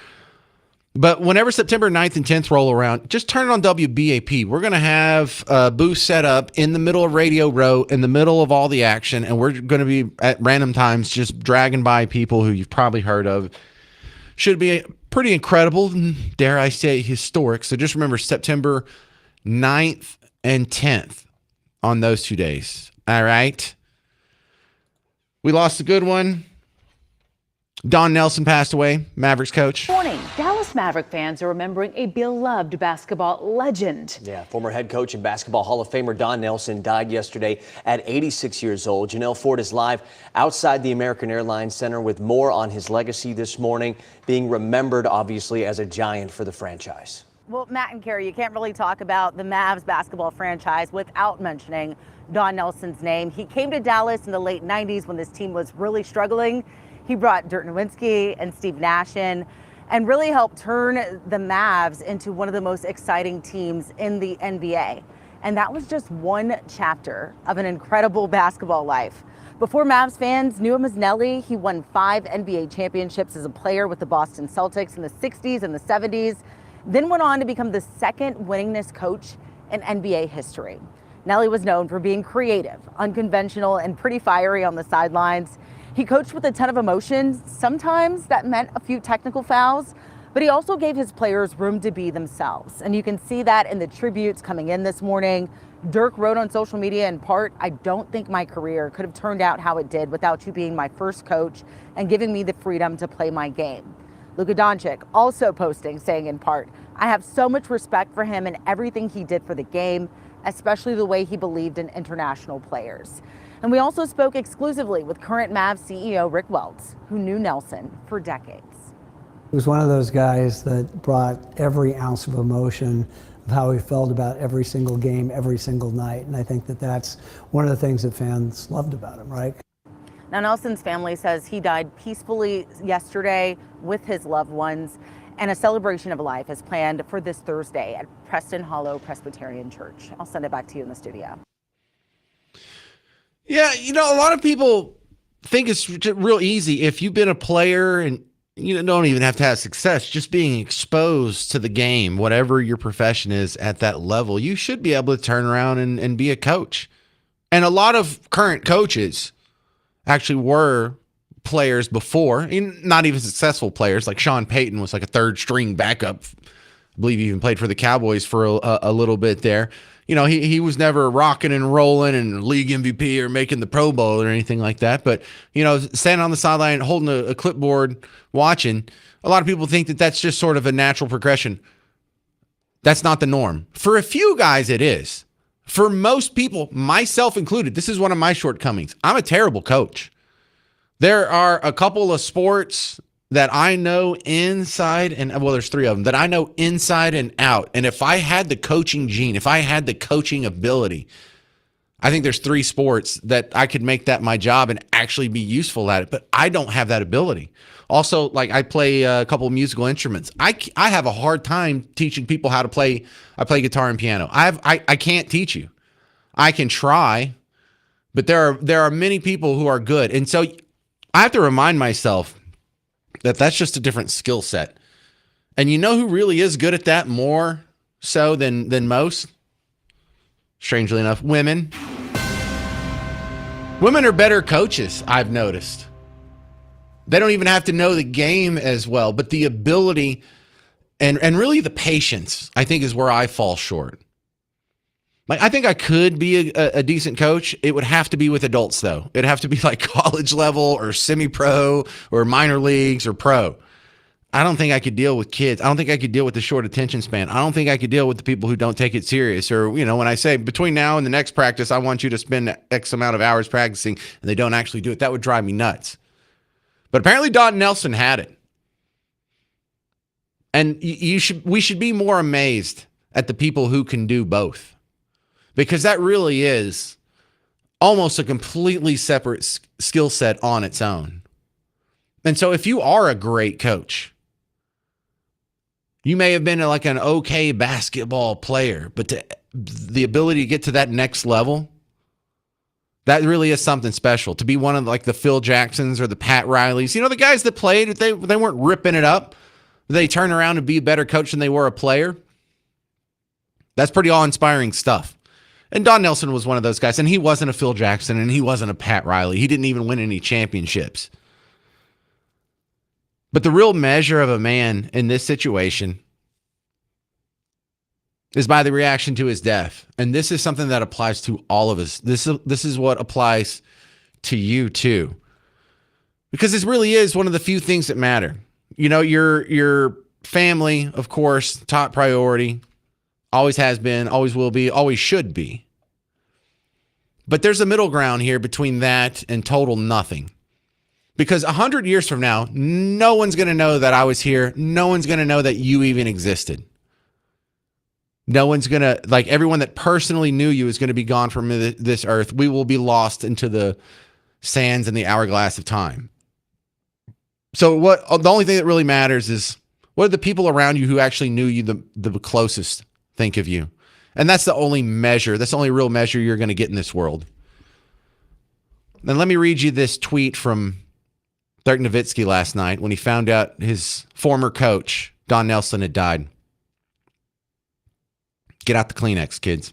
But whenever September 9th and 10th roll around, just turn it on WBAP. We're going to have a booth set up in the middle of Radio Row, in the middle of all the action, and we're going to be at random times just dragging by people who you've probably heard of. Should be pretty incredible, and dare I say historic. So just remember September 9th and 10th on those 2 days. All right? We lost a good one. Don Nelson passed away, Mavericks coach. Morning. Dallas Maverick fans are remembering a beloved basketball legend. Yeah, former head coach and basketball Hall of Famer Don Nelson died yesterday at 86 years old. Janelle Ford is live outside the American Airlines Center with more on his legacy this morning, being remembered, obviously, as a giant for the franchise. Well, Matt and Carrie, you can't really talk about the Mavs basketball franchise without mentioning Don Nelson's name. He came to Dallas in the late 90s when this team was really struggling. He brought Dirk Nowitzki and Steve Nash in and really helped turn the Mavs into one of the most exciting teams in the NBA. And that was just one chapter of an incredible basketball life. Before Mavs fans knew him as Nelly, he won 5 NBA championships as a player with the Boston Celtics in the 60s and the 70s, then went on to become the second winningest coach in NBA history. Nelly was known for being creative, unconventional, and pretty fiery on the sidelines. He coached with a ton of emotion. Sometimes that meant a few technical fouls, but he also gave his players room to be themselves. And you can see that in the tributes coming in this morning. Dirk wrote on social media in part, "I don't think my career could have turned out how it did without you being my first coach and giving me the freedom to play my game." Luka Doncic also posting, saying in part, "I have so much respect for him and everything he did for the game, especially the way he believed in international players." And we also spoke exclusively with current Mavs CEO Rick Welts, who knew Nelson for decades. He was one of those guys that brought every ounce of emotion of how he felt about every single game, every single night. And I think that that's one of the things that fans loved about him, right? Now, Nelson's family says he died peacefully yesterday with his loved ones, and a celebration of life is planned for this Thursday at Preston Hollow Presbyterian Church. I'll send it back to you in the studio. Yeah, you know, a lot of people think it's real easy if you've been a player and you don't even have to have success, just being exposed to the game, whatever your profession is at that level, you should be able to turn around and be a coach. And a lot of current coaches actually were players before, not even successful players. Like Sean Payton was like a third string backup. I believe he even played for the Cowboys for a little bit there. You know, he was never rocking and rolling and league MVP or making the Pro Bowl or anything like that. But, you know, standing on the sideline, holding a clipboard, watching, a lot of people think that that's just sort of a natural progression. That's not the norm. For a few guys, it is. For most people, myself included, this is one of my shortcomings. I'm a terrible coach. There are a couple of sports that I know inside and, well, there's 3 of them that I know inside and out. And if I had the coaching gene, if I had the coaching ability, I think there's 3 sports that I could make that my job and actually be useful at it. But I don't have that ability. Also, like I play a couple of musical instruments. I have a hard time teaching people how to play. I play guitar and piano. I can't teach you. I can try, but there are many people who are good. And so I have to remind myself that that's just a different skill set. And you know who really is good at that more so than most? Strangely enough, women. Women are better coaches, I've noticed. They don't even have to know the game as well, but the ability and really the patience, I think, is where I fall short. Like, I think I could be a decent coach. It would have to be with adults, though. It'd have to be like college level or semi-pro or minor leagues or pro. I don't think I could deal with kids. I don't think I could deal with the short attention span. I don't think I could deal with the people who don't take it serious. Or, you know, when I say between now and the next practice, I want you to spend X amount of hours practicing, and they don't actually do it, that would drive me nuts. But apparently Don Nelson had it. And we should be more amazed at the people who can do both, because that really is almost a completely separate skill set on its own. And so if you are a great coach, you may have been like an okay basketball player, but the ability to get to that next level, that really is something special. To be one of like the Phil Jacksons or the Pat Rileys, you know, the guys that played, they weren't ripping it up. They turn around and be a better coach than they were a player. That's pretty awe-inspiring stuff. And Don Nelson was one of those guys, and he wasn't a Phil Jackson, and he wasn't a Pat Riley. He didn't even win any championships. But the real measure of a man in this situation is by the reaction to his death. And this is something that applies to all of us. This is what applies to you too. Because this really is one of the few things that matter. You know, your family, of course, top priority, always has been, always will be, always should be. But there's a middle ground here between that and total nothing. Because 100 years from now, no one's going to know that I was here. No one's going to know that you even existed. No one's going to, like, everyone that personally knew you is going to be gone from this earth. We will be lost into the sands and the hourglass of time. So the only thing that really matters is what do the people around you who actually knew you the closest think of you? And that's the only measure. That's the only real measure you're going to get in this world. Then let me read you this tweet from Dirk Nowitzki last night when he found out his former coach, Don Nelson, had died. Get out the Kleenex, kids.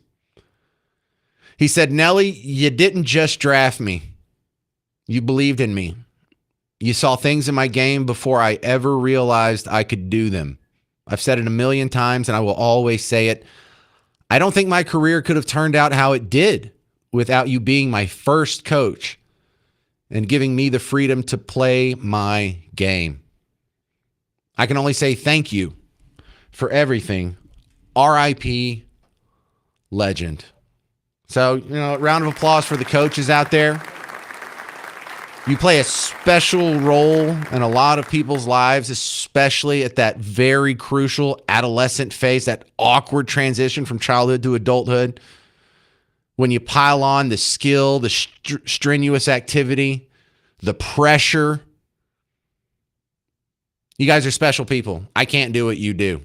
He said, "Nelly, you didn't just draft me. You believed in me. You saw things in my game before I ever realized I could do them. I've said it a million times, and I will always say it. I don't think my career could have turned out how it did without you being my first coach and giving me the freedom to play my game. I can only say thank you for everything. R.I.P. legend." So, you know, round of applause for the coaches out there. You play a special role in a lot of people's lives, especially at that very crucial adolescent phase, that awkward transition from childhood to adulthood. When you pile on the skill, the strenuous activity, the pressure. You guys are special people. I can't do what you do.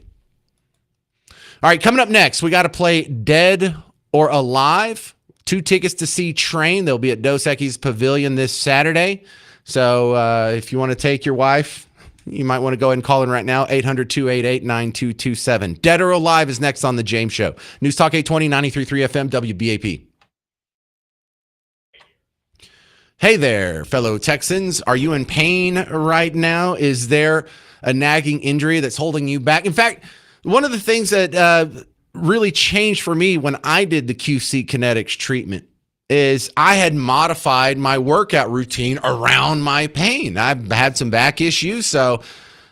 All right, coming up next, we got to play Dead or Alive. 2 tickets to see Train. They'll be at Dos Equis Pavilion this Saturday. So if you want to take your wife, you might want to go ahead and call in right now, 800-288-9227. Dead or Alive is next on The James Show. News Talk 820, 93.3 FM, WBAP. Hey there, fellow Texans. Are you in pain right now? Is there a nagging injury that's holding you back? In fact, one of the things that really changed for me when I did the QC Kinetics treatment is I had modified my workout routine around my pain. I've had some back issues, so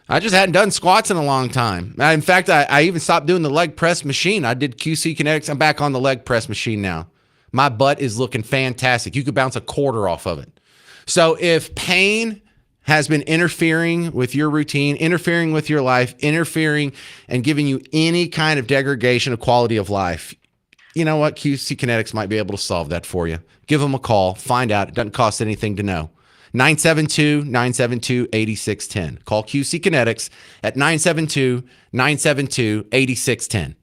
I just hadn't done squats in a long time. In fact, I even stopped doing the leg press machine. I did QC Kinetics. I'm back on the leg press machine now. My butt is looking fantastic. You could bounce a quarter off of it. So if pain has been interfering with your routine, interfering with your life, interfering and giving you any kind of degradation of quality of life, you know what? QC Kinetics might be able to solve that for you. Give them a call. Find out. It doesn't cost anything to know. 972-972-8610. Call QC Kinetics at 972-972-8610.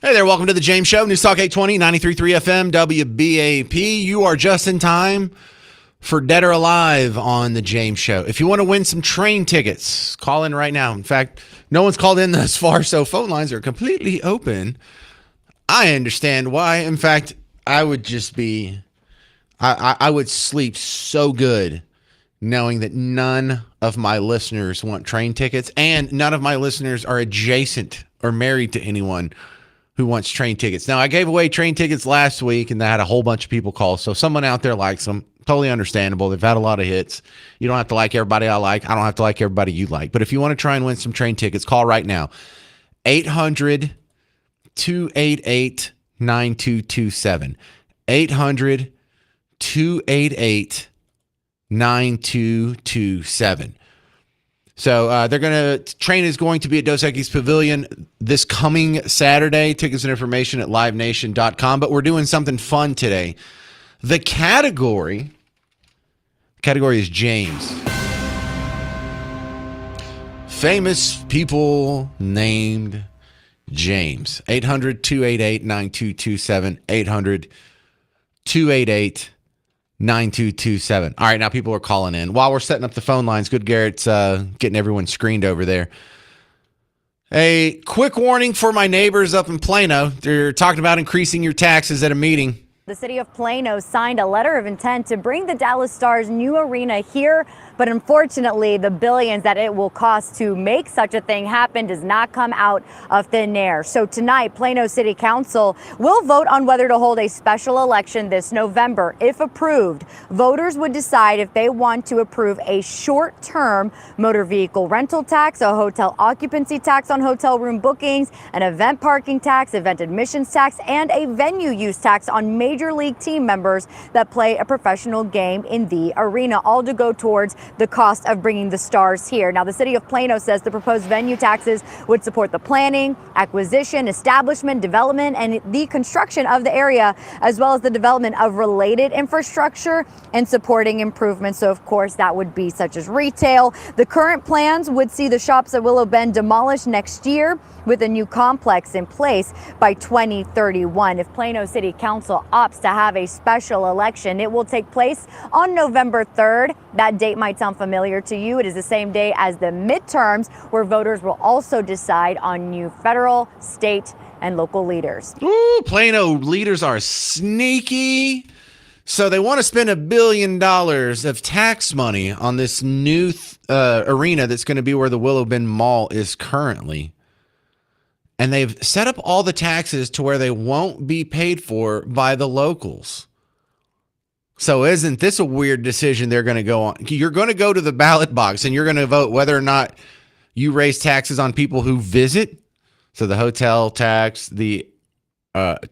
Hey there, welcome to the James Show, News Talk 820, 93.3 FM, WBAP. You are just in time for Dead or Alive on the James Show. If you want to win some train tickets, call in right now. In fact, no one's called in thus far, so phone lines are completely open. I understand why. In fact, I would just be, I would sleep so good knowing that none of my listeners want train tickets and none of my listeners are adjacent or married to anyone who wants train tickets. Now, I gave away train tickets last week and I had a whole bunch of people call. So someone out there likes them. Totally understandable. They've had a lot of hits. You don't have to like everybody I like. I don't have to like everybody you like. But if you want to try and win some train tickets, call right now. 800-288-9227. 800-288-9227. So train is going to be at Dos Equis Pavilion this coming Saturday. Tickets and information at livenation.com. But we're doing something fun today. The category is James. Famous people named James. 800-288-9227. 800-288-9227. All right, now people are calling in. While we're setting up the phone lines, Good Garrett's getting everyone screened over there. A quick warning for my neighbors up in Plano. They're talking about increasing your taxes at a meeting. The city of Plano signed a letter of intent to bring the Dallas Stars' new arena here, but unfortunately, the billions that it will cost to make such a thing happen does not come out of thin air. So tonight, Plano City Council will vote on whether to hold a special election this November. If approved, voters would decide if they want to approve a short-term motor vehicle rental tax, a hotel occupancy tax on hotel room bookings, an event parking tax, event admissions tax, and a venue use tax on major league team members that play a professional game in the arena, all to go towards the cost of bringing the Stars here. Now, the city of Plano says the proposed venue taxes would support the planning, acquisition, establishment, development, and the construction of the area, as well as the development of related infrastructure and supporting improvements. So, of course, that would be such as retail. The current plans would see the shops at Willow Bend demolished next year with a new complex in place by 2031. If Plano City Council opts to have a special election, it will take place on November 3rd. That date might sound familiar to you. It is the same day as the midterms, where voters will also decide on new federal, state, and local leaders. Ooh, Plano leaders are sneaky. So they want to spend $1 billion of tax money on this new arena that's going to be where the Willow Bend Mall is currently. And they've set up all the taxes to where they won't be paid for by the locals. So isn't this a weird decision they're going to go on? You're going to go to the ballot box and you're going to vote whether or not you raise taxes on people who visit. So the hotel tax, the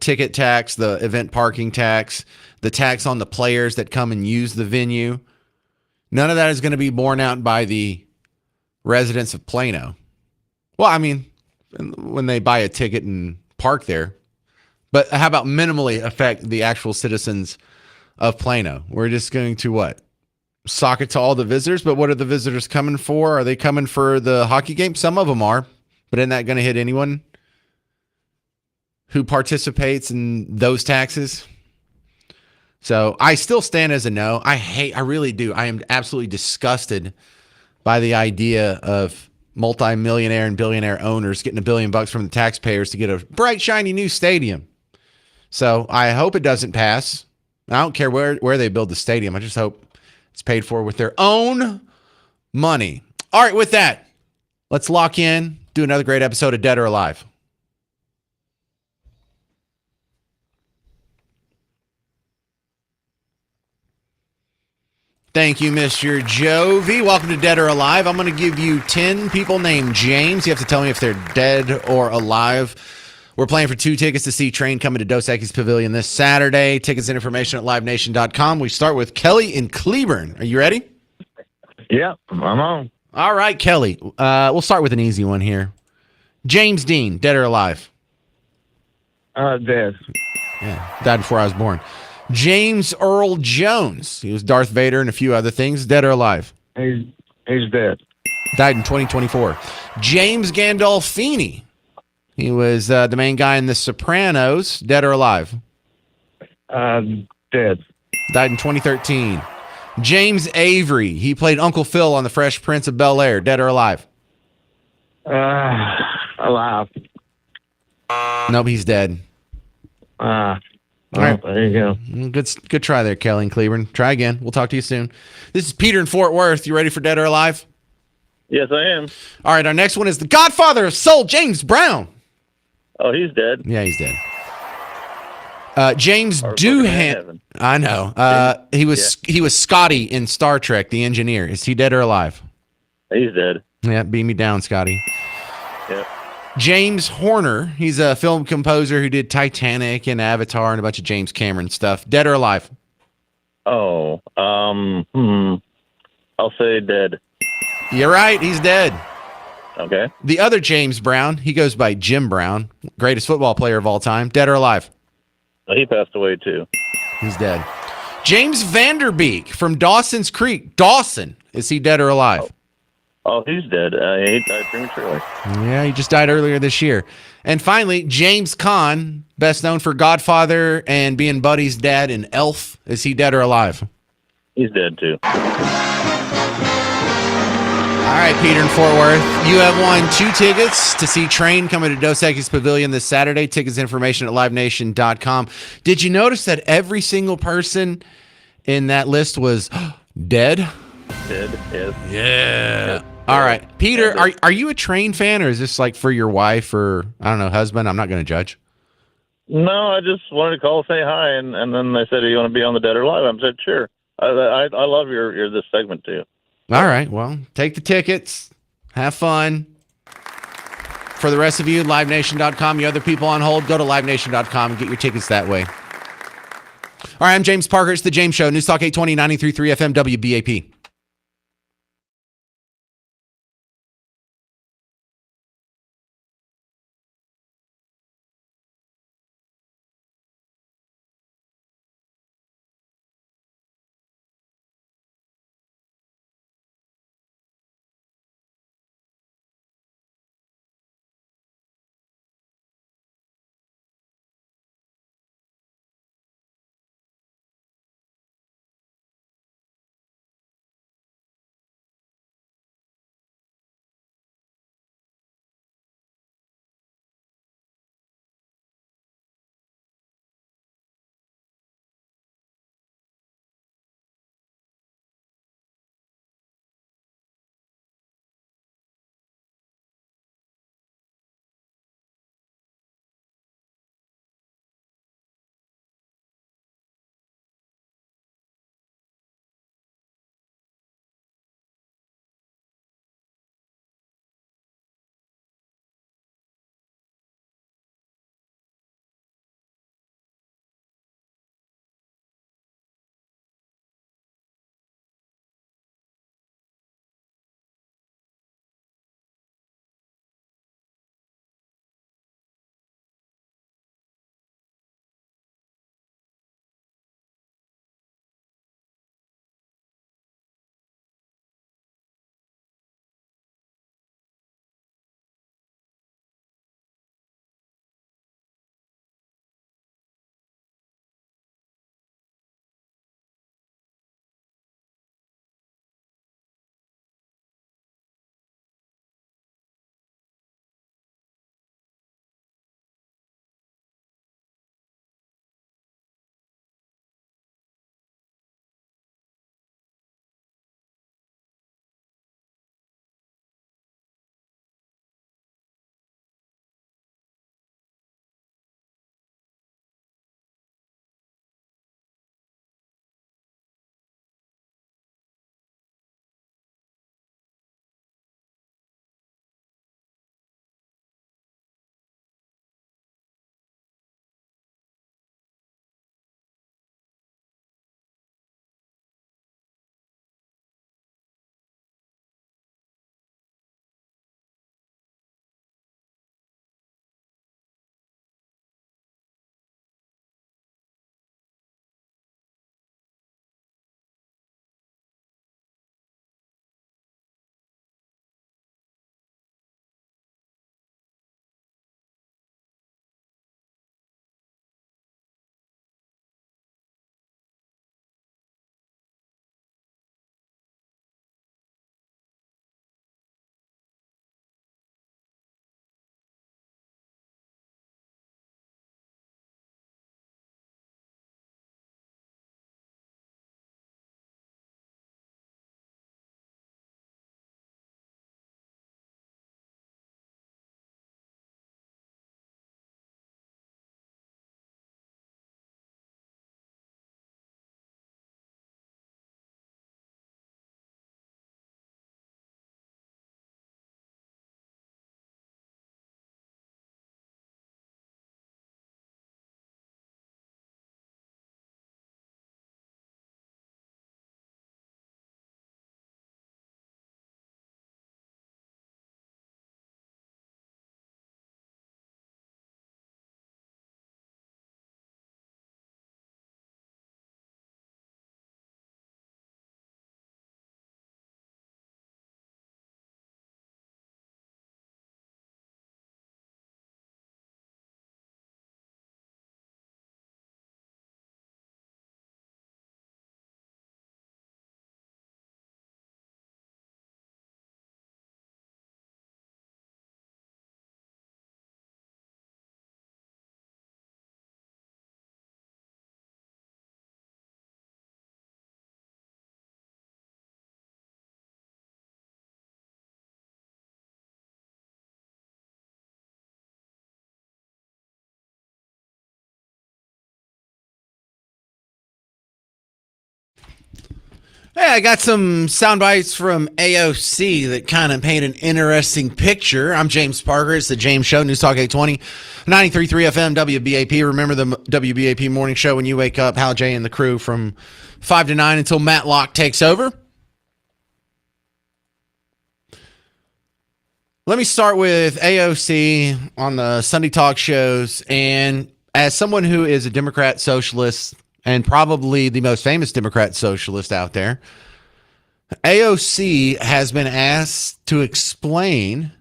ticket tax, the event parking tax, the tax on the players that come and use the venue. None of that is going to be borne out by the residents of Plano. Well, I mean, when they buy a ticket and park there. But how about minimally affect the actual citizens of Plano? We're just going to what? Sock it to all the visitors? But what are the visitors coming for? Are they coming for the hockey game? Some of them are. But isn't that going to hit anyone who participates in those taxes? So I still stand as a no. I really do. I am absolutely disgusted by the idea of multi-millionaire and billionaire owners getting $1 billion from the taxpayers to get a bright, shiny new stadium. So I hope it doesn't pass. I don't care where they build the stadium. I just hope it's paid for with their own money. All right, with that, let's lock in, do another great episode of Dead or Alive. Thank you, Mr. Jovi. Welcome to Dead or Alive. I'm going to give you 10 people named James. You have to tell me if they're dead or alive. We're playing for 2 tickets to see Train coming to Dos Equis Pavilion this Saturday. Tickets and information at livenation.com. We start with Kelly in Cleburne. Are you ready? Yeah, I'm on. All right, Kelly. We'll start with an easy one here. James Dean, dead or alive? Dead. Yeah, died before I was born. James Earl Jones. He was Darth Vader and a few other things. Dead or alive? He's dead. Died in 2024. James Gandolfini. He was the main guy in The Sopranos. Dead or alive? Dead. Died in 2013. James Avery. He played Uncle Phil on The Fresh Prince of Bel-Air. Dead or alive? Alive. Nope, he's dead. All right. There you go. Good try there, Kelly and Cleburne. Try again. We'll talk to you soon. This is Peter in Fort Worth. You ready for Dead or Alive? Yes, I am. All right, our next one is the Godfather of Soul, James Brown. Oh, he's dead. Yeah, he's dead. James Doohan. I know. He was Scotty in Star Trek, the engineer. Is he dead or alive? He's dead. Yeah, beam me down, Scotty. Yep. James Horner. He's a film composer who did Titanic and Avatar and a bunch of James Cameron stuff. Dead or alive? Oh, I'll say dead. You're right. He's dead. Okay. The other James Brown, he goes by Jim Brown, greatest football player of all time. Dead or alive? He passed away too. He's dead. James Vanderbeek from Dawson's Creek. Dawson. Is he dead or alive? Oh, he's dead. He died prematurely. Yeah, he just died earlier this year. And finally, James Caan, best known for Godfather and being Buddy's dad in Elf. Is he dead or alive? He's dead too. All right, Peter in Fort Worth. You have won 2 tickets to see Train coming to Dos Equis Pavilion this Saturday. Tickets information at livenation.com. Did you notice that every single person in that list was dead? Dead, yes. Yeah. All right. Peter, are you a Train fan, or is this like for your wife or, I don't know, husband? I'm not going to judge. No, I just wanted to call, say hi, and then they said, "Do you want to be on the Dead or Alive?" I said, "Sure." I love your this segment too. All right. Well, take the tickets. Have fun. For the rest of you, livenation.com. You other people on hold, go to livenation.com and get your tickets that way. All right. I'm James Parker. It's The James Show. News Talk 820, 93.3 FM, WBAP. Hey, I got some sound bites from AOC that kind of paint an interesting picture. I'm James Parker. It's the James Show, News Talk 820, 93.3 FM, WBAP. Remember the WBAP morning show when you wake up, Hal J and the crew from 5 to 9 until Matt Locke takes over. Let me start with AOC on the Sunday talk shows. And as someone who is a Democrat socialist, and probably the most famous Democrat socialist out there, AOC has been asked to explain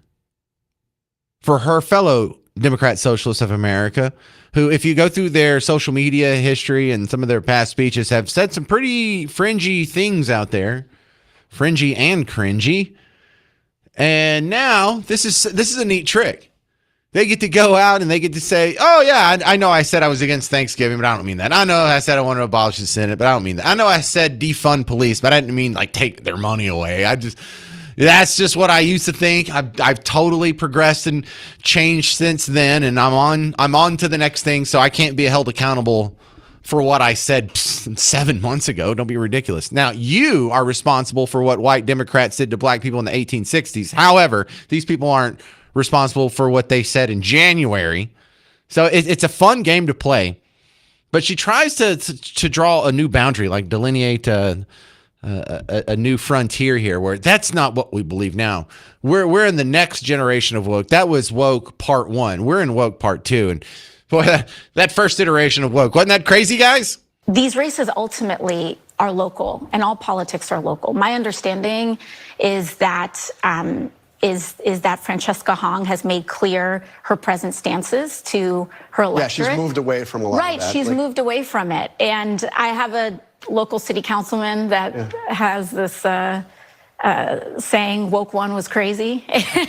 for her fellow Democrat Socialists of America, who, if you go through their social media history and some of their past speeches, have said some pretty fringy things out there, fringy and cringy. And now this is a neat trick. They get to go out and they get to say, oh, yeah, I know I said I was against Thanksgiving, but I don't mean that. I know I said I want to abolish the Senate, but I don't mean that. I know I said defund police, but I didn't mean like take their money away. That's just what I used to think. I've totally progressed and changed since then, and I'm on to the next thing, so I can't be held accountable for what I said 7 months ago. Don't be ridiculous. Now, you are responsible for what white Democrats did to black people in the 1860s. However, these people aren't responsible for what they said in January. So it's a fun game to play. But she tries to draw a new boundary, like delineate a new frontier here, where that's not what we believe now. We're in the next generation of woke. That was woke part 1. We're in woke part 2. And boy, that first iteration of woke, wasn't that crazy, guys? These races ultimately are local, and all politics are local. My understanding is that that Francesca Hong has made clear her present stances to her electorate. Yeah, she's moved away from a lot of that. Right, she's moved away from it. And I have a local city councilman that has this saying, woke one was crazy. Okay,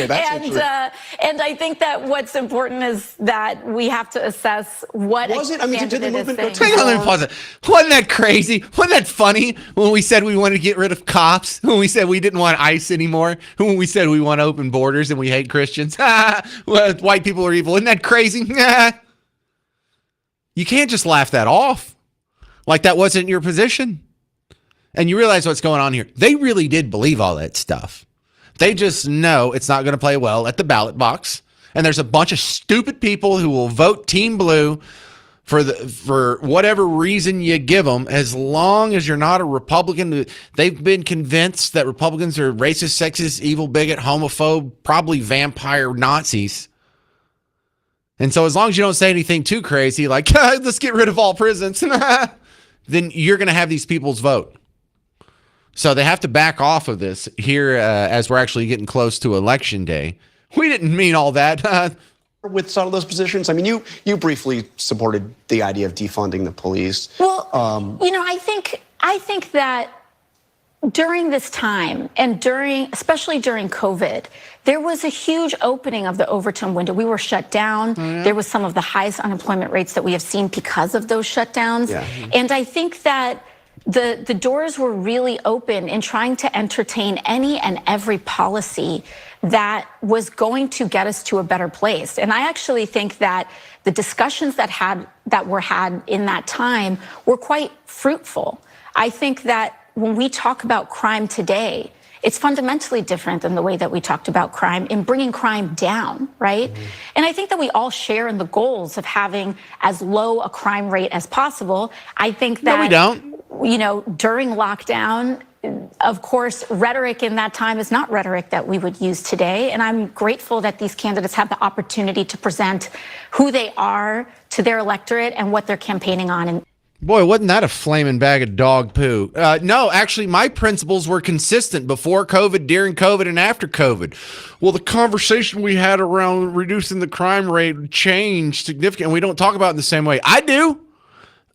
that's and I think that what's important is that we have to assess what Was it? I mean, did the movement go too Hang on, let me pause it. Wasn't that crazy? Wasn't that funny when we said we wanted to get rid of cops? When we said we didn't want ICE anymore? When we said we want open borders and we hate Christians? Well, white people are evil. Isn't that crazy? You can't just laugh that off like that wasn't your position. And you realize what's going on here. They really did believe all that stuff. They just know it's not going to play well at the ballot box. And there's a bunch of stupid people who will vote Team Blue for whatever reason you give them, as long as you're not a Republican. They've been convinced that Republicans are racist, sexist, evil, bigot, homophobe, probably vampire Nazis. And so as long as you don't say anything too crazy, like, let's get rid of all prisons, then you're going to have these people's vote. So they have to back off of this here as we're actually getting close to Election Day. We didn't mean all that. With some of those positions, I mean, you briefly supported the idea of defunding the police. Well, I think that during this time and especially during COVID, there was a huge opening of the Overton window. We were shut down. Mm-hmm. There was some of the highest unemployment rates that we have seen because of those shutdowns. Yeah. And I think that the doors were really open in trying to entertain any and every policy that was going to get us to a better place. And I actually think that the discussions that were had in that time were quite fruitful. I think that when we talk about crime today, it's fundamentally different than the way that we talked about crime in bringing crime down, right? Mm-hmm. And I think that we all share in the goals of having as low a crime rate as possible. I think that— No, we don't. During lockdown, of course, rhetoric in that time is not rhetoric that we would use today. And I'm grateful that these candidates have the opportunity to present who they are to their electorate and what they're campaigning on. And boy, wasn't that a flaming bag of dog poo? No, actually, my principles were consistent before COVID, during COVID, and after COVID. Well, the conversation we had around reducing the crime rate changed significantly. We don't talk about it in the same way. I do.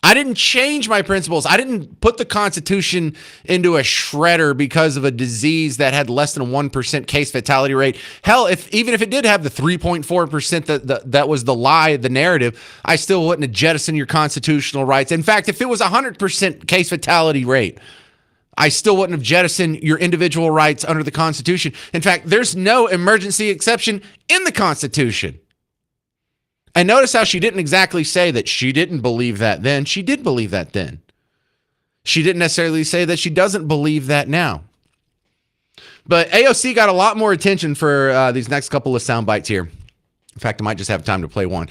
I didn't change my principles. I didn't put the Constitution into a shredder because of a disease that had less than a 1% case fatality rate. Hell, even if it did have the 3.4% that was the lie, the narrative, I still wouldn't have jettisoned your constitutional rights. In fact, if it was a 100% case fatality rate, I still wouldn't have jettisoned your individual rights under the Constitution. In fact, there's no emergency exception in the Constitution. And notice how she didn't exactly say that she didn't believe that then. She did believe that then. She didn't necessarily say that she doesn't believe that now. But AOC got a lot more attention for these next couple of sound bites here. In fact, I might just have time to play one.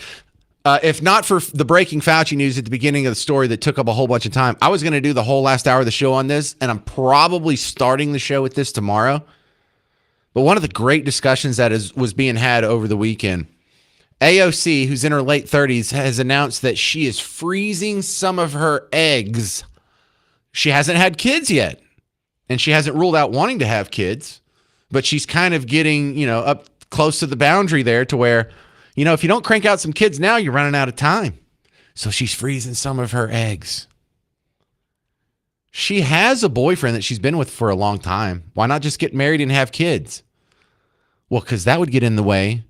If not for the breaking Fauci news at the beginning of the story that took up a whole bunch of time, I was going to do the whole last hour of the show on this, and I'm probably starting the show with this tomorrow. But one of the great discussions that was being had over the weekend, AOC, who's in her late 30s, has announced that she is freezing some of her eggs. She hasn't had kids yet, and she hasn't ruled out wanting to have kids, but she's kind of getting, up close to the boundary there to where, if you don't crank out some kids now, you're running out of time. So she's freezing some of her eggs. She has a boyfriend that she's been with for a long time. Why not just get married and have kids? Well, because that would get in the way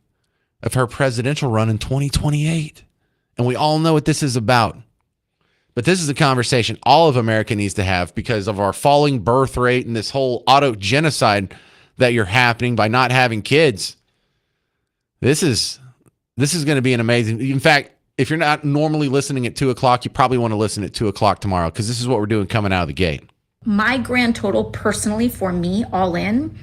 of her presidential run in 2028. And we all know what this is about. But this is a conversation all of America needs to have because of our falling birth rate and this whole auto genocide that you're happening by not having kids. This is going to be an amazing. In fact, if you're not normally listening at 2:00, you probably want to listen at 2:00 tomorrow because this is what we're doing coming out of the gate. My grand total personally for me, all in,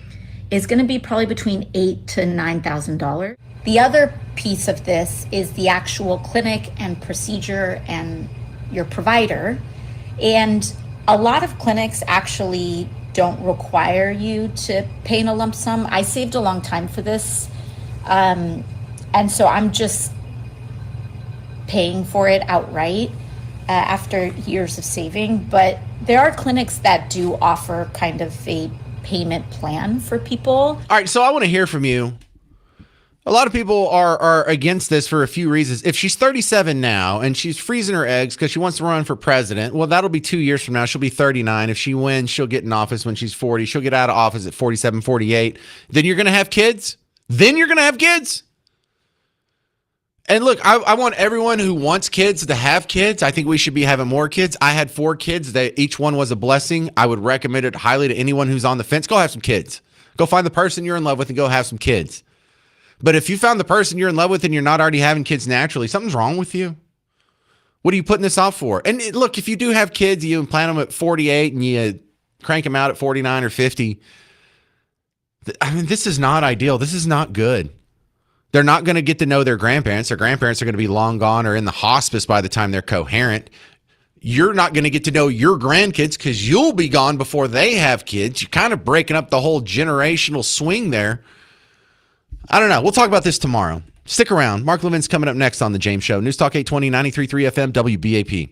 is going to be probably between $8,000 to $9,000. The other piece of this is the actual clinic and procedure and your provider. And a lot of clinics actually don't require you to pay in a lump sum. I saved a long time for this. And so I'm just paying for it outright after years of saving. But there are clinics that do offer kind of a payment plan for people. All right, so I want to hear from you. A lot of people are against this for a few reasons. If she's 37 now and she's freezing her eggs because she wants to run for president, well, that'll be 2 years from now. She'll be 39. If she wins, she'll get in office when she's 40. She'll get out of office at 47, 48. Then you're going to have kids? And look, I want everyone who wants kids to have kids. I think we should be having more kids. I had 4 kids. Each one was a blessing. I would recommend it highly to anyone who's on the fence. Go have some kids. Go find the person you're in love with and go have some kids. But if you found the person you're in love with and you're not already having kids naturally, something's wrong with you. What are you putting this off for? And look, if you do have kids, you implant them at 48 and you crank them out at 49 or 50. I mean, this is not ideal. This is not good. They're not going to get to know their grandparents. Their grandparents are going to be long gone or in the hospice by the time they're coherent. You're not going to get to know your grandkids because you'll be gone before they have kids. You're kind of breaking up the whole generational swing there. I don't know. We'll talk about this tomorrow. Stick around. Mark Levin's coming up next on The James Show. News Talk 820, 93.3 FM, WBAP.